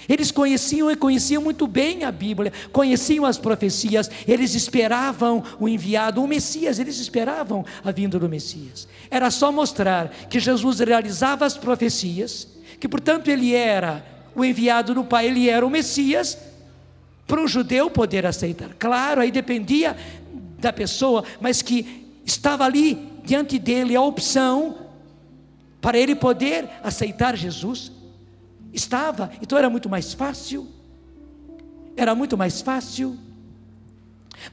Eles conheciam muito bem a Bíblia, conheciam as profecias, eles esperavam o enviado, o Messias, eles esperavam a vinda do Messias. Era só mostrar que Jesus realizava as profecias, que portanto ele era o enviado do Pai, ele era o Messias, para um judeu poder aceitar. Claro, aí dependia da pessoa, mas que estava ali diante dele a opção para ele poder aceitar Jesus. Estava, então era muito mais fácil.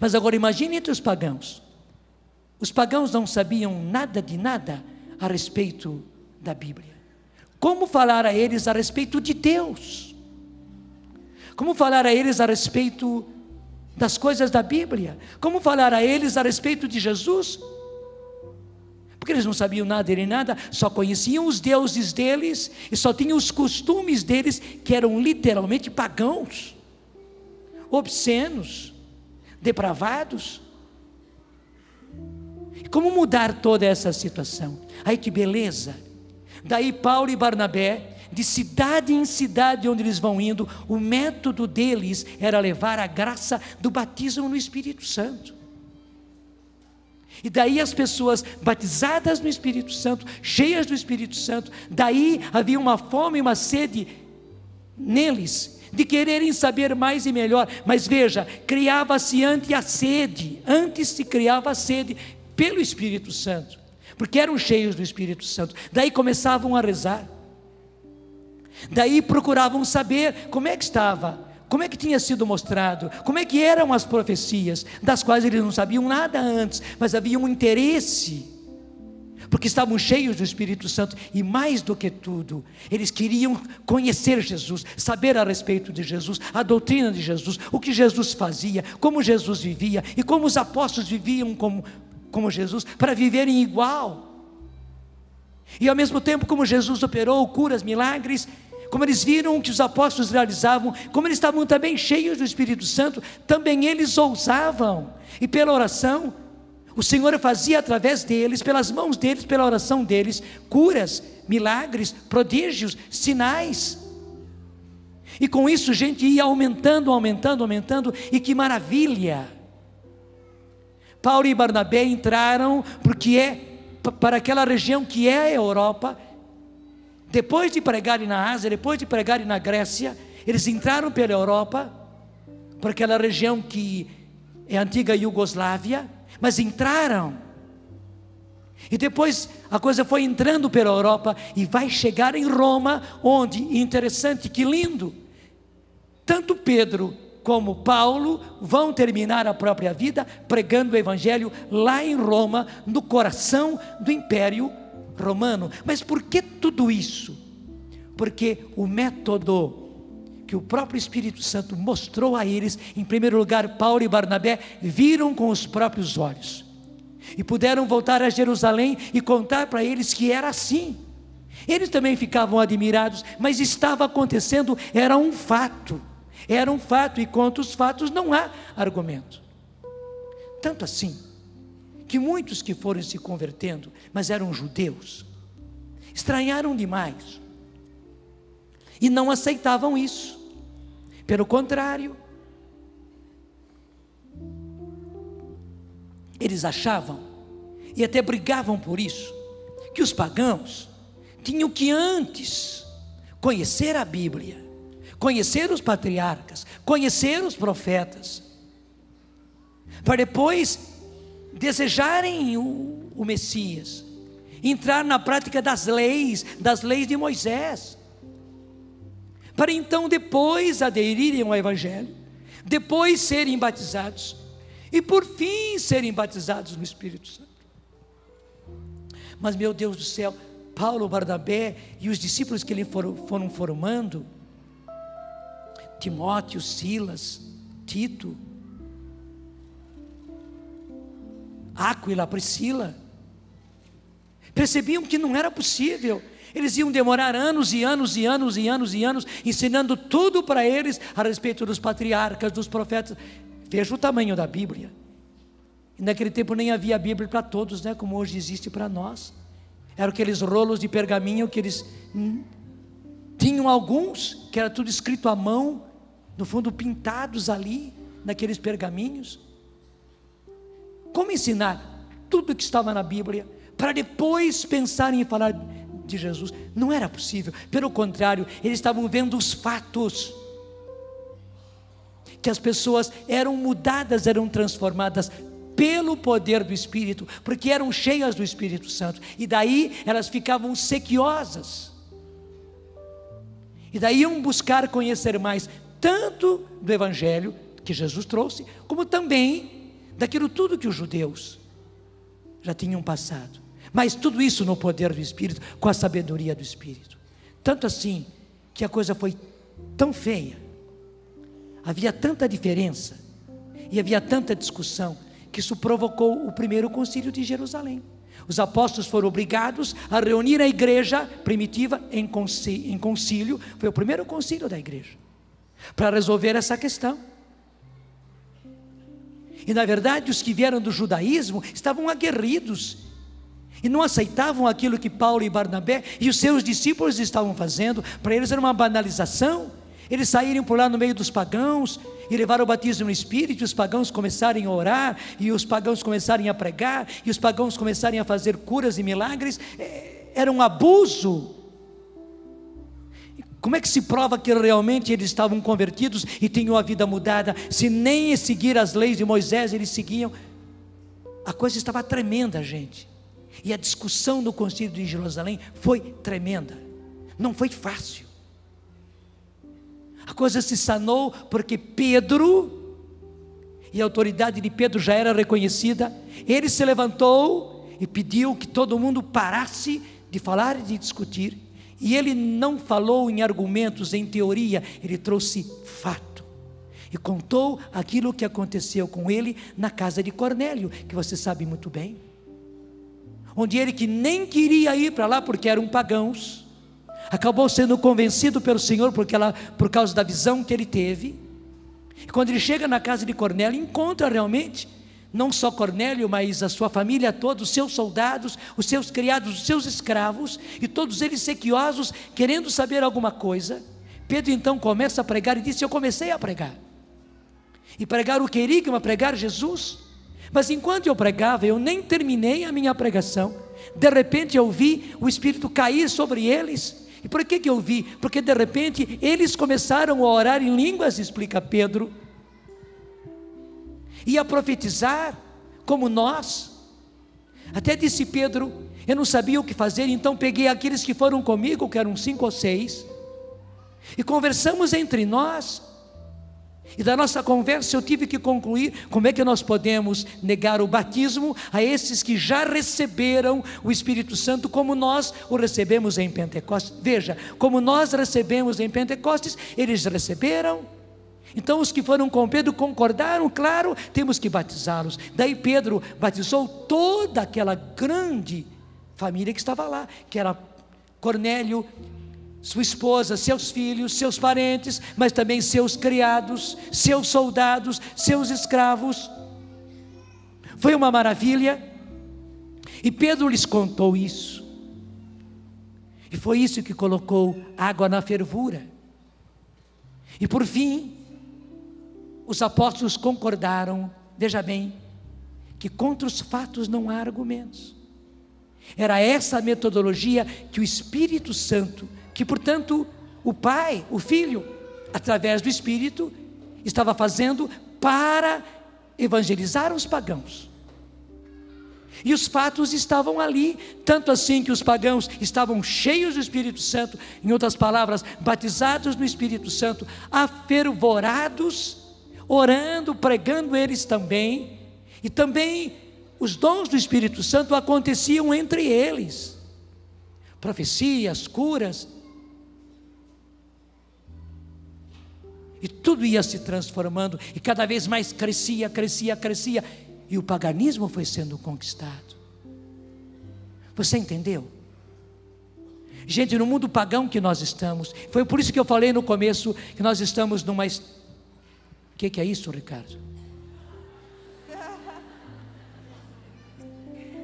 Mas agora imagine entre os pagãos. Os pagãos não sabiam nada de nada a respeito da Bíblia. Como falar a eles a respeito de Deus? Como falar a eles a respeito das coisas da Bíblia? Como falar a eles a respeito de Jesus? Porque eles não sabiam nada de nada, só conheciam os deuses deles, e só tinham os costumes deles, que eram literalmente pagãos, obscenos, depravados. E como mudar toda essa situação? Ai, que beleza! Daí Paulo e Barnabé, de cidade em cidade onde eles vão indo, o método deles era levar a graça do batismo no Espírito Santo. E daí as pessoas batizadas no Espírito Santo, cheias do Espírito Santo, daí havia uma fome e uma sede neles, de quererem saber mais e melhor. Mas veja, antes se criava a sede pelo Espírito Santo, porque eram cheios do Espírito Santo. Daí começavam a rezar, daí procuravam saber como é que estava, como é que tinha sido mostrado, como é que eram as profecias, das quais eles não sabiam nada antes, mas havia um interesse, porque estavam cheios do Espírito Santo. E mais do que tudo, eles queriam conhecer Jesus, saber a respeito de Jesus, a doutrina de Jesus, o que Jesus fazia, como Jesus vivia, e como os apóstolos viviam como Jesus, para viverem igual. E ao mesmo tempo, como Jesus operou curas, milagres, como eles viram o que os apóstolos realizavam, como eles estavam também cheios do Espírito Santo, também eles ousavam, e pela oração, o Senhor fazia através deles, pelas mãos deles, pela oração deles, curas, milagres, prodígios, sinais. E com isso, gente, ia aumentando, e que maravilha! Paulo e Barnabé entraram, para aquela região que é a Europa. Depois de pregarem na Ásia, depois de pregarem na Grécia, eles entraram pela Europa, por aquela região que é a antiga Iugoslávia, mas entraram, e depois a coisa foi entrando pela Europa, e vai chegar em Roma, onde, interessante, que lindo, tanto Pedro como Paulo vão terminar a própria vida pregando o Evangelho lá em Roma, no coração do Império Romano. Mas por que tudo isso? Porque o método que o próprio Espírito Santo mostrou a eles. Em primeiro lugar, Paulo e Barnabé viram com os próprios olhos, e puderam voltar a Jerusalém e contar para eles que era assim. Eles também ficavam admirados, mas estava acontecendo, era um fato, e contra os fatos não há argumento. Tanto assim, que muitos que foram se convertendo, mas eram judeus, estranharam demais, e não aceitavam isso. Pelo contrário, eles achavam, e até brigavam por isso, que os pagãos tinham que antes conhecer a Bíblia, conhecer os patriarcas, conhecer os profetas, para depois desejarem o Messias, entrar na prática das leis de Moisés, para então depois aderirem ao Evangelho, depois serem batizados, e por fim serem batizados no Espírito Santo. Mas, meu Deus do céu, Paulo, Barnabé e os discípulos que ele foram formando, Timóteo, Silas, Tito, Áquila, Priscila, percebiam que não era possível. Eles iam demorar anos e anos e anos e anos e anos, ensinando tudo para eles a respeito dos patriarcas, dos profetas. Veja o tamanho da Bíblia. E naquele tempo nem havia Bíblia para todos, né, como hoje existe para nós. Eram aqueles rolos de pergaminho que eles tinham, alguns que era tudo escrito à mão, no fundo pintados ali, naqueles pergaminhos. Como ensinar tudo que estava na Bíblia, para depois pensarem em falar de Jesus? Não era possível. Pelo contrário, eles estavam vendo os fatos, que as pessoas eram mudadas, eram transformadas pelo poder do Espírito, porque eram cheias do Espírito Santo, e daí elas ficavam sequiosas, e daí iam buscar conhecer mais, tanto do Evangelho que Jesus trouxe, como também daquilo tudo que os judeus já tinham passado, mas tudo isso no poder do Espírito, com a sabedoria do Espírito. Tanto assim, que a coisa foi tão feia, havia tanta diferença, e havia tanta discussão, que isso provocou o primeiro concílio de Jerusalém. Os apóstolos foram obrigados a reunir a igreja primitiva em concílio. Foi o primeiro concílio da igreja, para resolver essa questão. E na verdade os que vieram do judaísmo estavam aguerridos, e não aceitavam aquilo que Paulo e Barnabé e os seus discípulos estavam fazendo. Para eles era uma banalização. Eles saíram por lá no meio dos pagãos e levaram o batismo no Espírito, e os pagãos começarem a orar, e os pagãos começarem a pregar, e os pagãos começarem a fazer curas e milagres. Era um abuso. Como é que se prova que realmente eles estavam convertidos e tinham a vida mudada, se nem seguir as leis de Moisés eles seguiam? A coisa estava tremenda, gente, e a discussão no concílio de Jerusalém foi tremenda, não foi fácil. A coisa se sanou porque Pedro, e a autoridade de Pedro já era reconhecida, ele se levantou e pediu que todo mundo parasse de falar e de discutir, e ele não falou em argumentos, em teoria, ele trouxe fato, e contou aquilo que aconteceu com ele na casa de Cornélio, que você sabe muito bem, onde ele, que nem queria ir para lá porque eram pagãos, acabou sendo convencido pelo Senhor por causa da visão que ele teve. E quando ele chega na casa de Cornélio, encontra realmente não só Cornélio, mas a sua família toda, os seus soldados, os seus criados, os seus escravos, e todos eles sequiosos, querendo saber alguma coisa. Pedro então começa a pregar e disse: eu comecei a pregar, e pregar o querigma, pregar Jesus, mas enquanto eu pregava, eu nem terminei a minha pregação, de repente eu vi o Espírito cair sobre eles. E por que eu vi? Porque de repente eles começaram a orar em línguas, explica Pedro, e a profetizar como nós. Até disse Pedro: eu não sabia o que fazer, então peguei aqueles que foram comigo, que eram 5 ou 6, e conversamos entre nós, E da nossa conversa eu tive que concluir como é que nós podemos negar o batismo a esses que já receberam o Espírito Santo como nós o recebemos em Pentecostes. Veja, como nós recebemos em Pentecostes, eles receberam. Então os que foram com Pedro concordaram, claro, temos que batizá-los. Daí Pedro batizou toda aquela grande família que estava lá, que era Cornélio, sua esposa, seus filhos, seus parentes, mas também seus criados, seus soldados, seus escravos. Foi uma maravilha, e Pedro lhes contou isso, e foi isso que colocou água na fervura. E por fim, os apóstolos concordaram, veja bem, que contra os fatos não há argumentos. Era essa a metodologia que o Espírito Santo, que portanto o Pai, o Filho, através do Espírito, estava fazendo para evangelizar os pagãos. E os fatos estavam ali, tanto assim que os pagãos estavam cheios do Espírito Santo, em outras palavras, batizados no Espírito Santo, afervorados, orando, pregando eles também, e também os dons do Espírito Santo aconteciam entre eles, profecias, curas, e tudo ia se transformando, e cada vez mais crescia, e o paganismo foi sendo conquistado. Você entendeu? Gente, no mundo pagão que nós estamos, foi por isso que eu falei no começo, que nós estamos numa... O que é isso, Ricardo?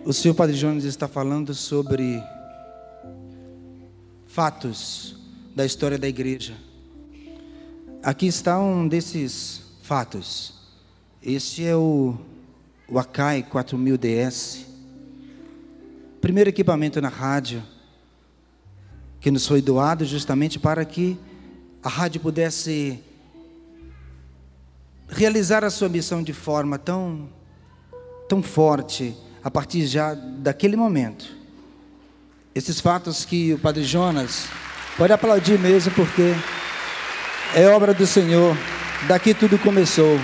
O senhor Padre Jonas está falando sobre fatos da história da igreja. Aqui está um desses fatos. Este é o Akai 4000 DS, primeiro equipamento na rádio, que nos foi doado justamente para que a rádio pudesse realizar a sua missão de forma tão forte, a partir já daquele momento. Esses fatos que o Padre Jonas, pode aplaudir mesmo, porque é obra do Senhor, daqui tudo começou.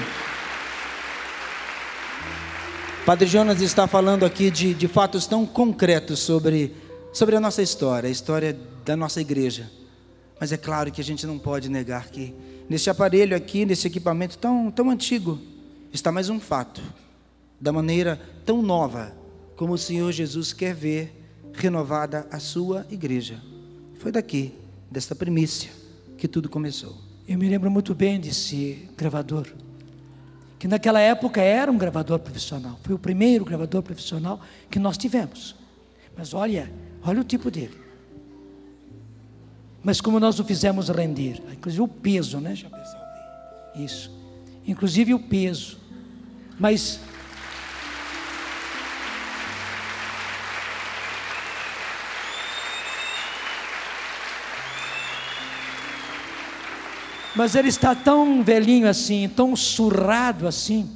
Padre Jonas está falando aqui de fatos tão concretos sobre a nossa história, a história da nossa igreja. Mas é claro que a gente não pode negar que nesse aparelho aqui, nesse equipamento tão antigo, está mais um fato, da maneira tão nova como o Senhor Jesus quer ver renovada a sua igreja. Foi daqui, desta primícia, que tudo começou. Eu me lembro muito bem desse gravador, que naquela época era um gravador profissional, foi o primeiro gravador profissional que nós tivemos. Mas olha o tipo dele. Mas como nós o fizemos render, inclusive o peso, né? Isso, inclusive o peso. Mas ele está tão velhinho assim, tão surrado assim,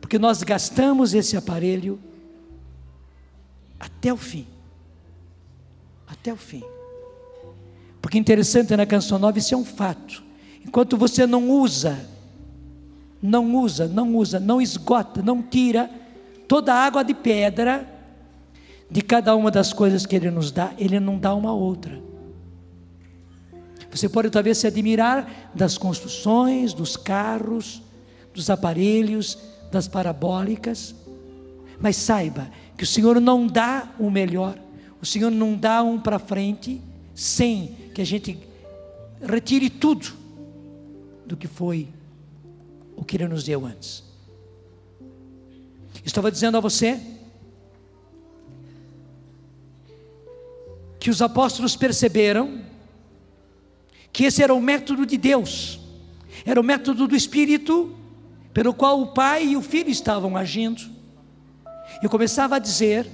porque nós gastamos esse aparelho até o fim. Até o fim. Porque interessante, na Canção Nova, isso é um fato. Enquanto você não usa, não esgota, não tira toda a água de pedra de cada uma das coisas que Ele nos dá, Ele não dá uma outra. Você pode talvez se admirar das construções, dos carros, dos aparelhos, das parabólicas, mas saiba que o Senhor não dá o melhor, o Senhor não dá um para frente, sem que a gente retire tudo do que foi o que Ele nos deu antes. Estava dizendo a você que os apóstolos perceberam que esse era o método de Deus, era o método do Espírito, pelo qual o Pai e o Filho estavam agindo. Eu começava a dizer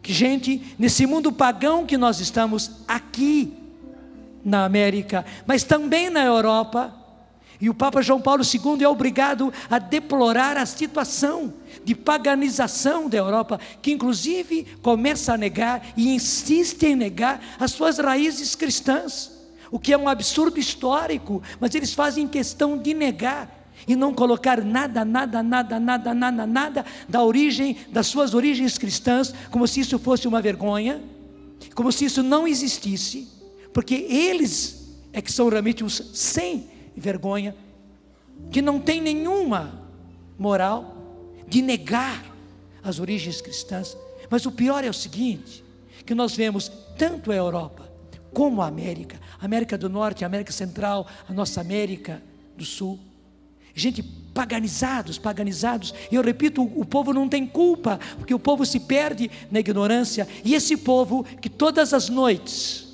que, gente, nesse mundo pagão que nós estamos aqui na América, mas também na Europa, e o Papa João Paulo II é obrigado a deplorar a situação de paganização da Europa, que inclusive começa a negar e insiste em negar as suas raízes cristãs. o que é um absurdo histórico, mas eles fazem questão de negar e não colocar nada da origem, das suas origens cristãs, como se isso fosse uma vergonha, como se isso não existisse, porque eles é que são realmente os sem vergonha, que não tem nenhuma moral de negar as origens cristãs. Mas o pior é o seguinte, que nós vemos tanto a Europa como a América, América do Norte, a América Central, a nossa América do Sul, gente paganizados, e eu repito, o povo não tem culpa, porque o povo se perde na ignorância, e esse povo que todas as noites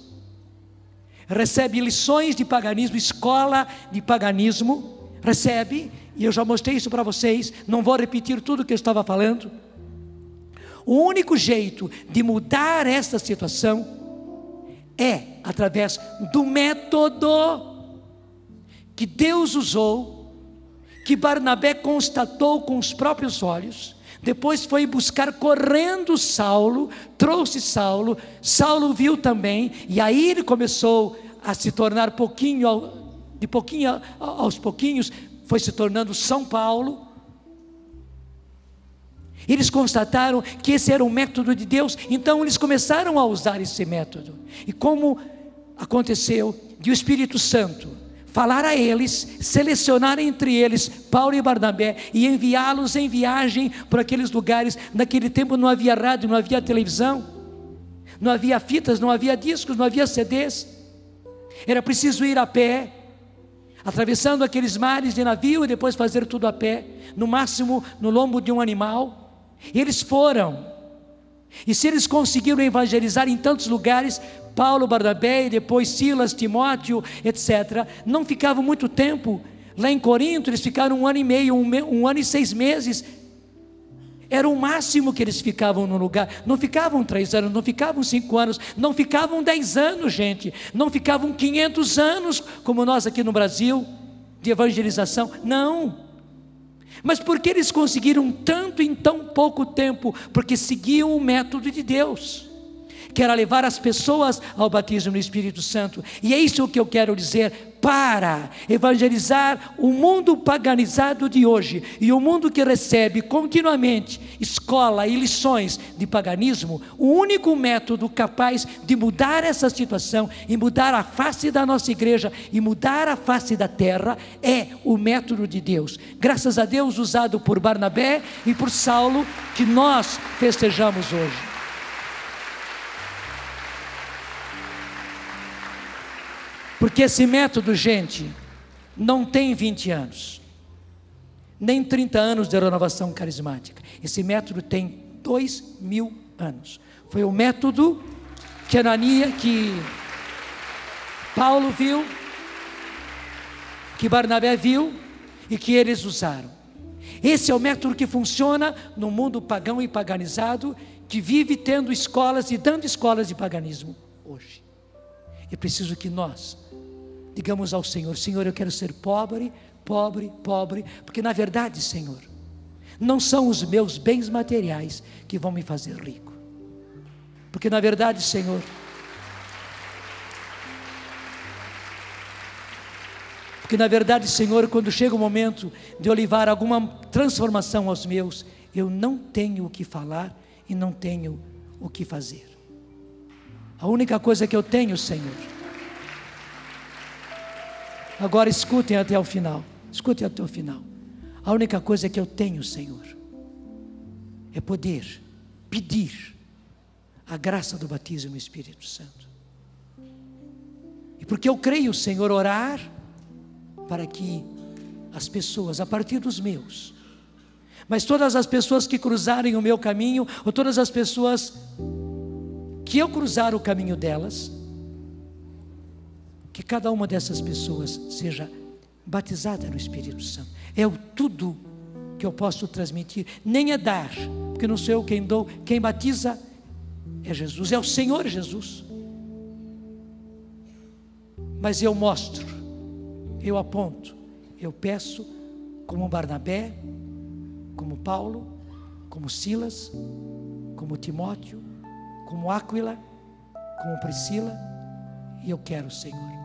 recebe lições de paganismo, escola de paganismo, recebe, e eu já mostrei isso para vocês, não vou repetir tudo o que eu estava falando. O único jeito de mudar esta situação é através do método que Deus usou, que Barnabé constatou com os próprios olhos, depois foi buscar correndo Saulo, trouxe Saulo, Saulo viu também, e aí ele começou a se tornar de pouquinho aos pouquinhos, foi se tornando São Paulo. Eles constataram que esse era o método de Deus, então eles começaram a usar esse método. E como aconteceu de o Espírito Santo falar a eles, selecionar entre eles Paulo e Barnabé e enviá-los em viagem por aqueles lugares. Naquele tempo não havia rádio, não havia televisão, não havia fitas, não havia discos, não havia CDs. Era preciso ir a pé, atravessando aqueles mares de navio e depois fazer tudo a pé, no máximo no lombo de um animal. E eles foram, e se eles conseguiram evangelizar em tantos lugares, Paulo, Barnabé e depois Silas, Timóteo, etc., não ficavam muito tempo lá em Corinto. Eles ficaram 1 ano e meio, um ano e 6 meses, era o máximo que eles ficavam no lugar. Não ficavam 3 anos, não ficavam 5 anos, não ficavam 10 anos, gente, não ficavam 500 anos, como nós aqui no Brasil, de evangelização, não. Mas por que eles conseguiram tanto em tão pouco tempo? Porque seguiam o método de Deus, que era levar as pessoas ao batismo no Espírito Santo. E é isso que eu quero dizer: para evangelizar o mundo paganizado de hoje, e o mundo que recebe continuamente escola e lições de paganismo, o único método capaz de mudar essa situação e mudar a face da nossa igreja e mudar a face da terra é o método de Deus, graças a Deus usado por Barnabé e por Saulo, que nós festejamos hoje. Porque esse método, gente, não tem 20 anos, nem 30 anos de renovação carismática. Esse método tem 2000 anos. Foi o método que Paulo viu, que Barnabé viu e que eles usaram. Esse é o método que funciona no mundo pagão e paganizado, que vive tendo escolas e dando escolas de paganismo hoje. É preciso que nós digamos ao Senhor: Senhor, eu quero ser pobre, porque na verdade, Senhor, não são os meus bens materiais que vão me fazer rico, porque na verdade, Senhor, quando chega o momento de eu levar alguma transformação aos meus, eu não tenho o que falar e não tenho o que fazer. A única coisa que eu tenho, Senhor, agora escutem até o final, a única coisa que eu tenho, Senhor, é poder pedir a graça do batismo no Espírito Santo. E porque eu creio, Senhor, orar para que as pessoas, a partir dos meus, mas todas as pessoas que cruzarem o meu caminho, ou todas as pessoas que eu cruzar o caminho delas, que cada uma dessas pessoas seja batizada no Espírito Santo. É o tudo que eu posso transmitir. Nem é dar, porque não sou eu quem dou, quem batiza é Jesus, é o Senhor Jesus. Mas eu mostro, eu aponto, eu peço, como Barnabé, como Paulo, como Silas, como Timóteo, como Áquila, como Priscila. E eu quero, Senhor,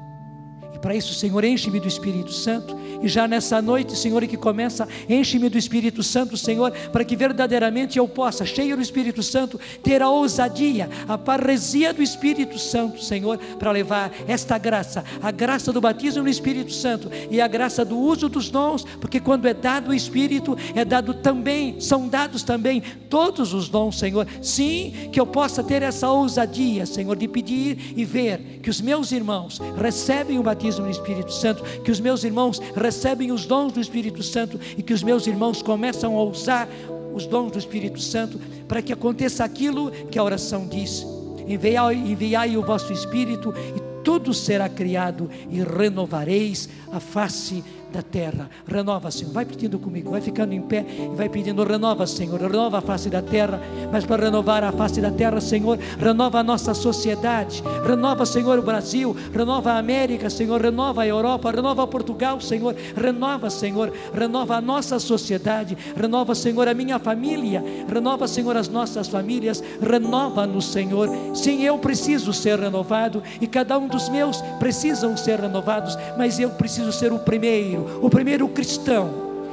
E para isso, Senhor, enche-me do Espírito Santo. E já nessa noite, Senhor, que começa, enche-me do Espírito Santo, Senhor, para que verdadeiramente eu possa, cheio do Espírito Santo, ter a ousadia, a parresia do Espírito Santo, Senhor, para levar esta graça, a graça do batismo no Espírito Santo e a graça do uso dos dons, porque quando é dado o Espírito, é dado também, são dados também todos os dons, Senhor. Sim, que eu possa ter essa ousadia, Senhor, de pedir e ver que os meus irmãos recebem o batismo no Espírito Santo, que os meus irmãos recebem os dons do Espírito Santo e que os meus irmãos começam a usar os dons do Espírito Santo, para que aconteça aquilo que a oração diz: enviai o vosso Espírito e tudo será criado e renovareis a face da terra. Renova, Senhor, vai pedindo comigo, vai ficando em pé e vai pedindo: renova, Senhor, renova a face da terra. Mas para renovar a face da terra, Senhor, renova a nossa sociedade, renova, Senhor, o Brasil, renova a América, Senhor, renova a Europa, renova Portugal, Senhor, renova, Senhor, renova a nossa sociedade, renova, Senhor, a minha família, renova, Senhor, as nossas famílias, renova-nos, Senhor. Sim, eu preciso ser renovado e cada um dos meus precisam ser renovados, mas eu preciso ser o primeiro cristão.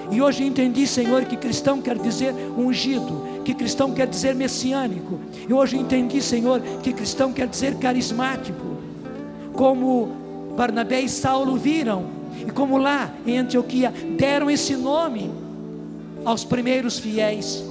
E hoje entendi, Senhor, que cristão quer dizer ungido, que cristão quer dizer messiânico. E hoje entendi, Senhor, que cristão quer dizer carismático, como Barnabé e Saulo viram, e como lá em Antioquia deram esse nome aos primeiros fiéis.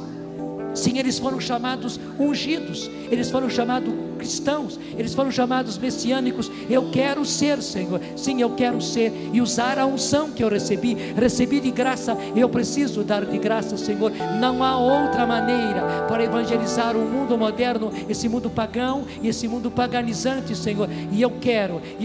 Sim, eles foram chamados ungidos, eles foram chamados cristãos, eles foram chamados messiânicos. Eu quero ser, Senhor, sim, eu quero ser e usar a unção que eu recebi de graça. Eu preciso dar de graça, Senhor. Não há outra maneira para evangelizar o mundo moderno, esse mundo pagão e esse mundo paganizante, Senhor. E eu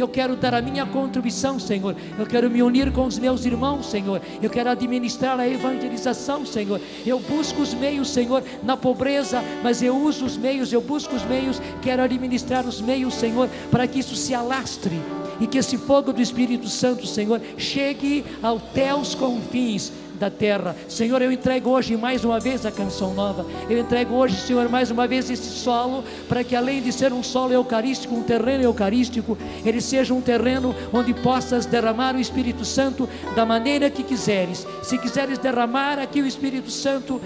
quero dar a minha contribuição, Senhor. Eu quero me unir com os meus irmãos, Senhor. Eu quero administrar a evangelização, Senhor. Eu busco os meios, Senhor, na pobreza, mas eu uso os meios, eu busco os meios, quero administrar os meios, Senhor, para que isso se alastre e que esse fogo do Espírito Santo, Senhor, chegue até os confins da terra. Senhor, eu entrego hoje mais uma vez a canção nova, eu entrego hoje, Senhor, mais uma vez esse solo, para que além de ser um solo eucarístico, um terreno eucarístico, ele seja um terreno onde possas derramar o Espírito Santo da maneira que quiseres. Se quiseres derramar aqui o Espírito Santo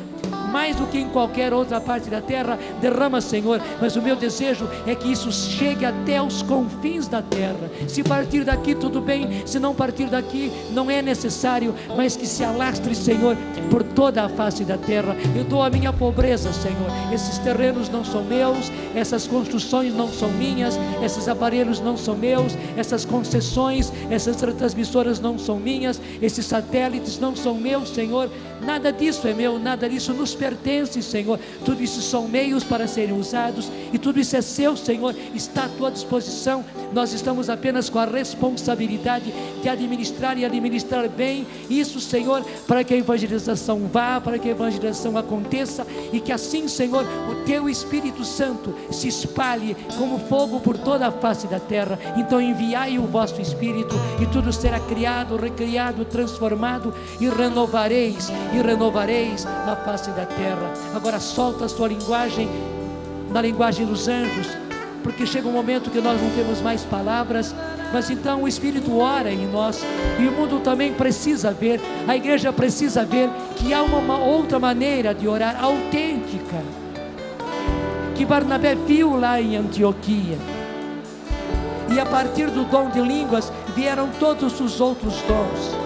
mais do que em qualquer outra parte da terra, derrama, Senhor, mas o meu desejo é que isso chegue até os confins da terra. Se partir daqui, tudo bem, se não partir daqui, não é necessário, mas que se alastre, Senhor, por toda a face da terra. Eu dou a minha pobreza, Senhor. Esses terrenos não são meus, essas construções não são minhas, esses aparelhos não são meus, essas concessões, essas transmissoras não são minhas, esses satélites não são meus, Senhor. Nada disso é meu, nada disso nos pertence, Senhor. Tudo isso são meios para serem usados e tudo isso é seu, Senhor, está à tua disposição. Nós estamos apenas com a responsabilidade de administrar e administrar bem isso, Senhor, para que a evangelização vá, para que a evangelização aconteça e que assim, Senhor, o teu Espírito Santo se espalhe como fogo por toda a face da terra. Então enviai o vosso Espírito e tudo será criado, recriado, transformado e renovareis a face da terra. Agora solta a sua linguagem, na linguagem dos anjos, porque chega um momento que nós não temos mais palavras, mas então o Espírito ora em nós e o mundo também precisa ver, a igreja precisa ver que há uma outra maneira de orar autêntica, que Barnabé viu lá em Antioquia, e a partir do dom de línguas vieram todos os outros dons,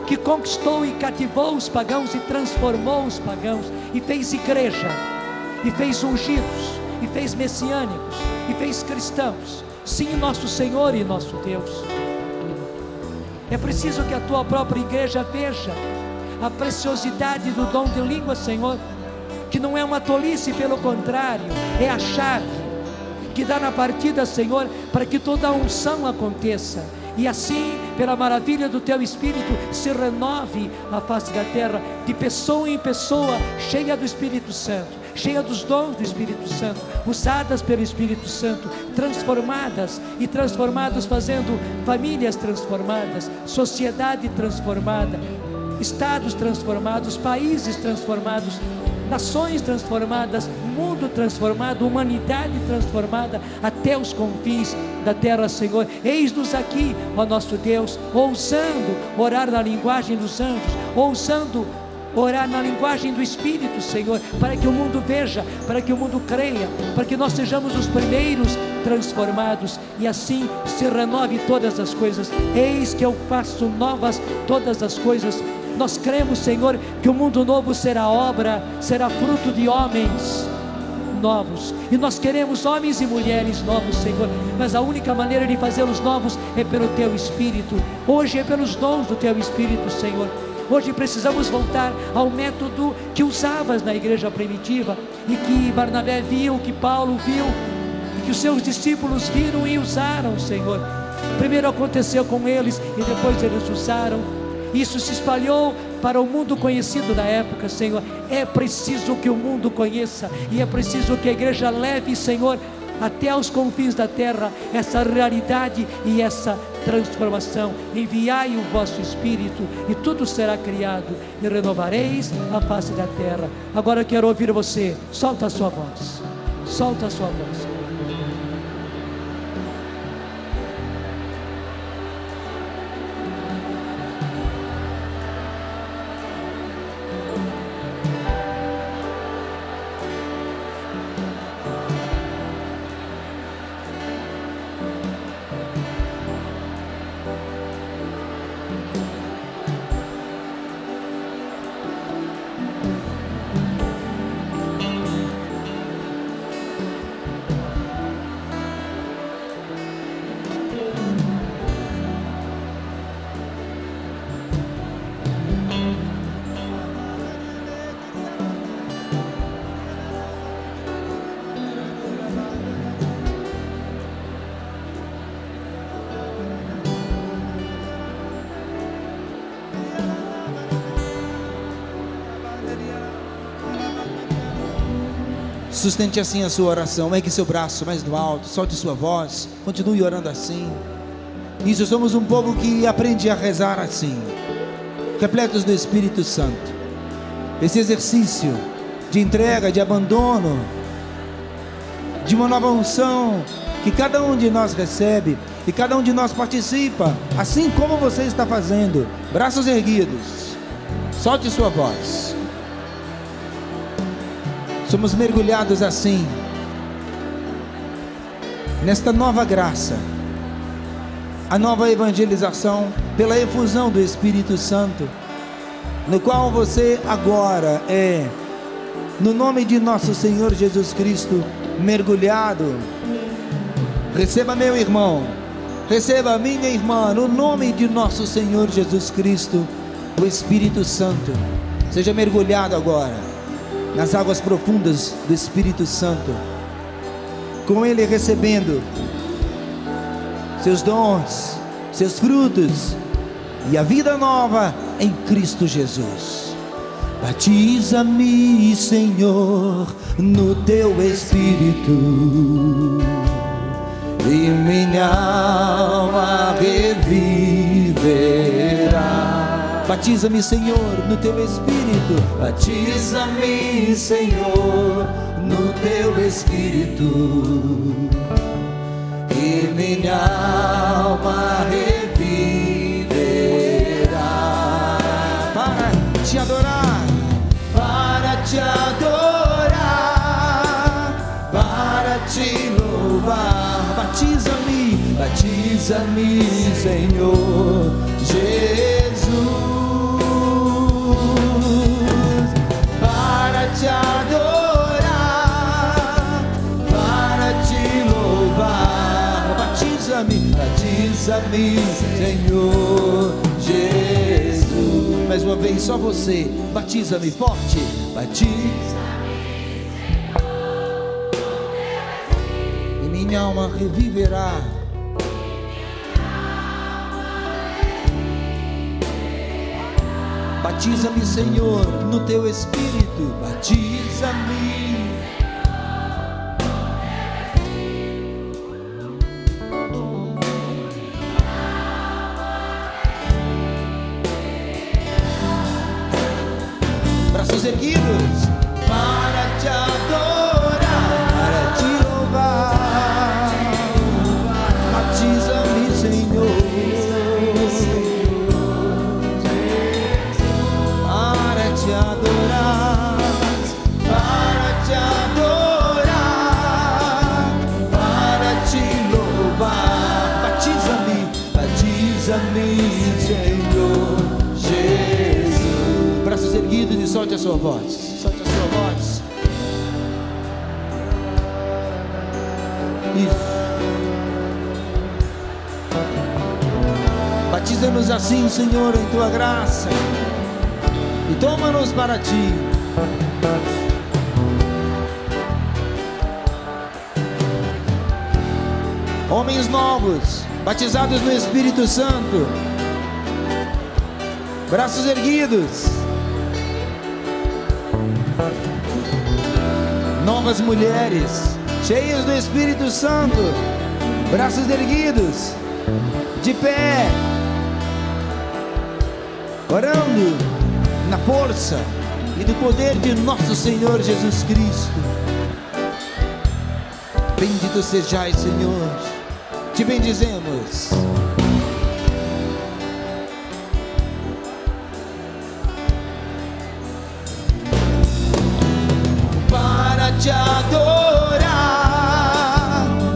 que conquistou e cativou os pagãos e transformou os pagãos e fez igreja, e fez ungidos, e fez messiânicos, e fez cristãos. Sim, nosso Senhor e nosso Deus. É preciso que a tua própria igreja veja a preciosidade do dom de língua, Senhor, que não é uma tolice, pelo contrário, é a chave que dá na partida, Senhor, para que toda a unção aconteça. E assim, pela maravilha do teu Espírito, se renove a face da terra, de pessoa em pessoa, cheia do Espírito Santo, cheia dos dons do Espírito Santo, usadas pelo Espírito Santo, transformadas e transformados, fazendo famílias transformadas, sociedade transformada, estados transformados, países transformados. nações transformadas, mundo transformado, humanidade transformada até os confins da terra, Senhor. Eis-nos aqui, ó nosso Deus, ousando orar na linguagem dos anjos, ousando orar na linguagem do Espírito, Senhor, para que o mundo veja, para que o mundo creia, para que nós sejamos os primeiros transformados e assim se renove todas as coisas. Eis que eu faço novas todas as coisas. Nós cremos, Senhor, que o mundo novo será obra, será fruto de homens novos, e nós queremos homens e mulheres novos, Senhor, mas a única maneira de fazê-los novos é pelo Teu Espírito. Hoje é pelos dons do Teu Espírito, Senhor. Hoje precisamos voltar ao método que usavas na igreja primitiva, e que Barnabé viu, que Paulo viu, que os seus discípulos viram e usaram, Senhor. Primeiro aconteceu com eles e depois eles usaram. Isso se espalhou para o mundo conhecido da época, Senhor. É preciso que o mundo conheça, e é preciso que a igreja leve, Senhor, até aos confins da terra, essa realidade e essa transformação. Enviai o vosso Espírito e tudo será criado, e renovareis a face da terra. Agora eu quero ouvir você. Solta a sua voz, solta a sua voz. Sustente assim a sua oração, ergue seu braço mais no alto, solte sua voz, continue orando assim. Isso, somos um povo que aprende a rezar assim, repletos do Espírito Santo. Esse exercício de entrega, de abandono, de uma nova unção que cada um de nós recebe e cada um de nós participa, assim como você está fazendo, braços erguidos, solte sua voz. Somos mergulhados assim, nesta nova graça, a nova evangelização pela efusão do Espírito Santo, no qual você agora é, no nome de nosso Senhor Jesus Cristo, mergulhado. Receba, meu irmão, receba, minha irmã, no nome de nosso Senhor Jesus Cristo, o Espírito Santo. Seja mergulhado agora nas águas profundas do Espírito Santo, com Ele recebendo seus dons, seus frutos e a vida nova em Cristo Jesus. Batiza-me, Senhor, no Teu Espírito, e minha alma reviverá. Batiza-me, Senhor, no Teu Espírito. Batiza-me, Senhor, no Teu Espírito, e minha alma reviverá. Para te adorar, para te adorar, para te louvar. Batiza-me, batiza-me, Senhor Jesus, para te adorar, para te louvar. Batiza-me, batiza-me, Senhor Jesus. Mais uma vez, só você. Batiza-me forte. Batiza-me, Senhor, e minha alma reviverá. Batiza-me, Senhor, no Teu Espírito. Batiza-me. Braços erguidos. para te adorar, para te louvar. Batiza-me, Senhor, para te adorar, para te adorar, para te louvar. Batiza-me, batiza-me, Senhor Jesus. Braços erguidos e solte a sua voz. Solte a sua voz. Isso. Batiza-nos assim, Senhor, em tua graça, e toma-nos para ti. Homens novos, batizados no Espírito Santo, braços erguidos. Novas mulheres, cheias do Espírito Santo, braços erguidos, de pé, orando na força e do poder de nosso Senhor Jesus Cristo. Bendito sejais, Senhor, te bendizemos. Para te adorar,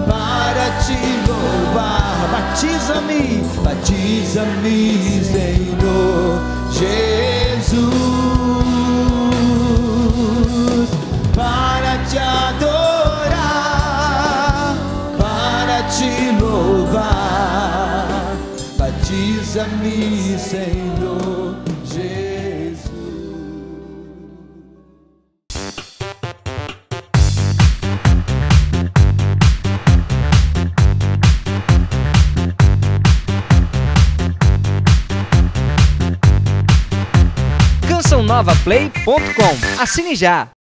para te louvar. Batiza-me, batiza-me, Senhor Jesus, para te adorar, para te louvar. Batiza-me, Senhor Jesus. CançãoNovaPlay.com. Assine já!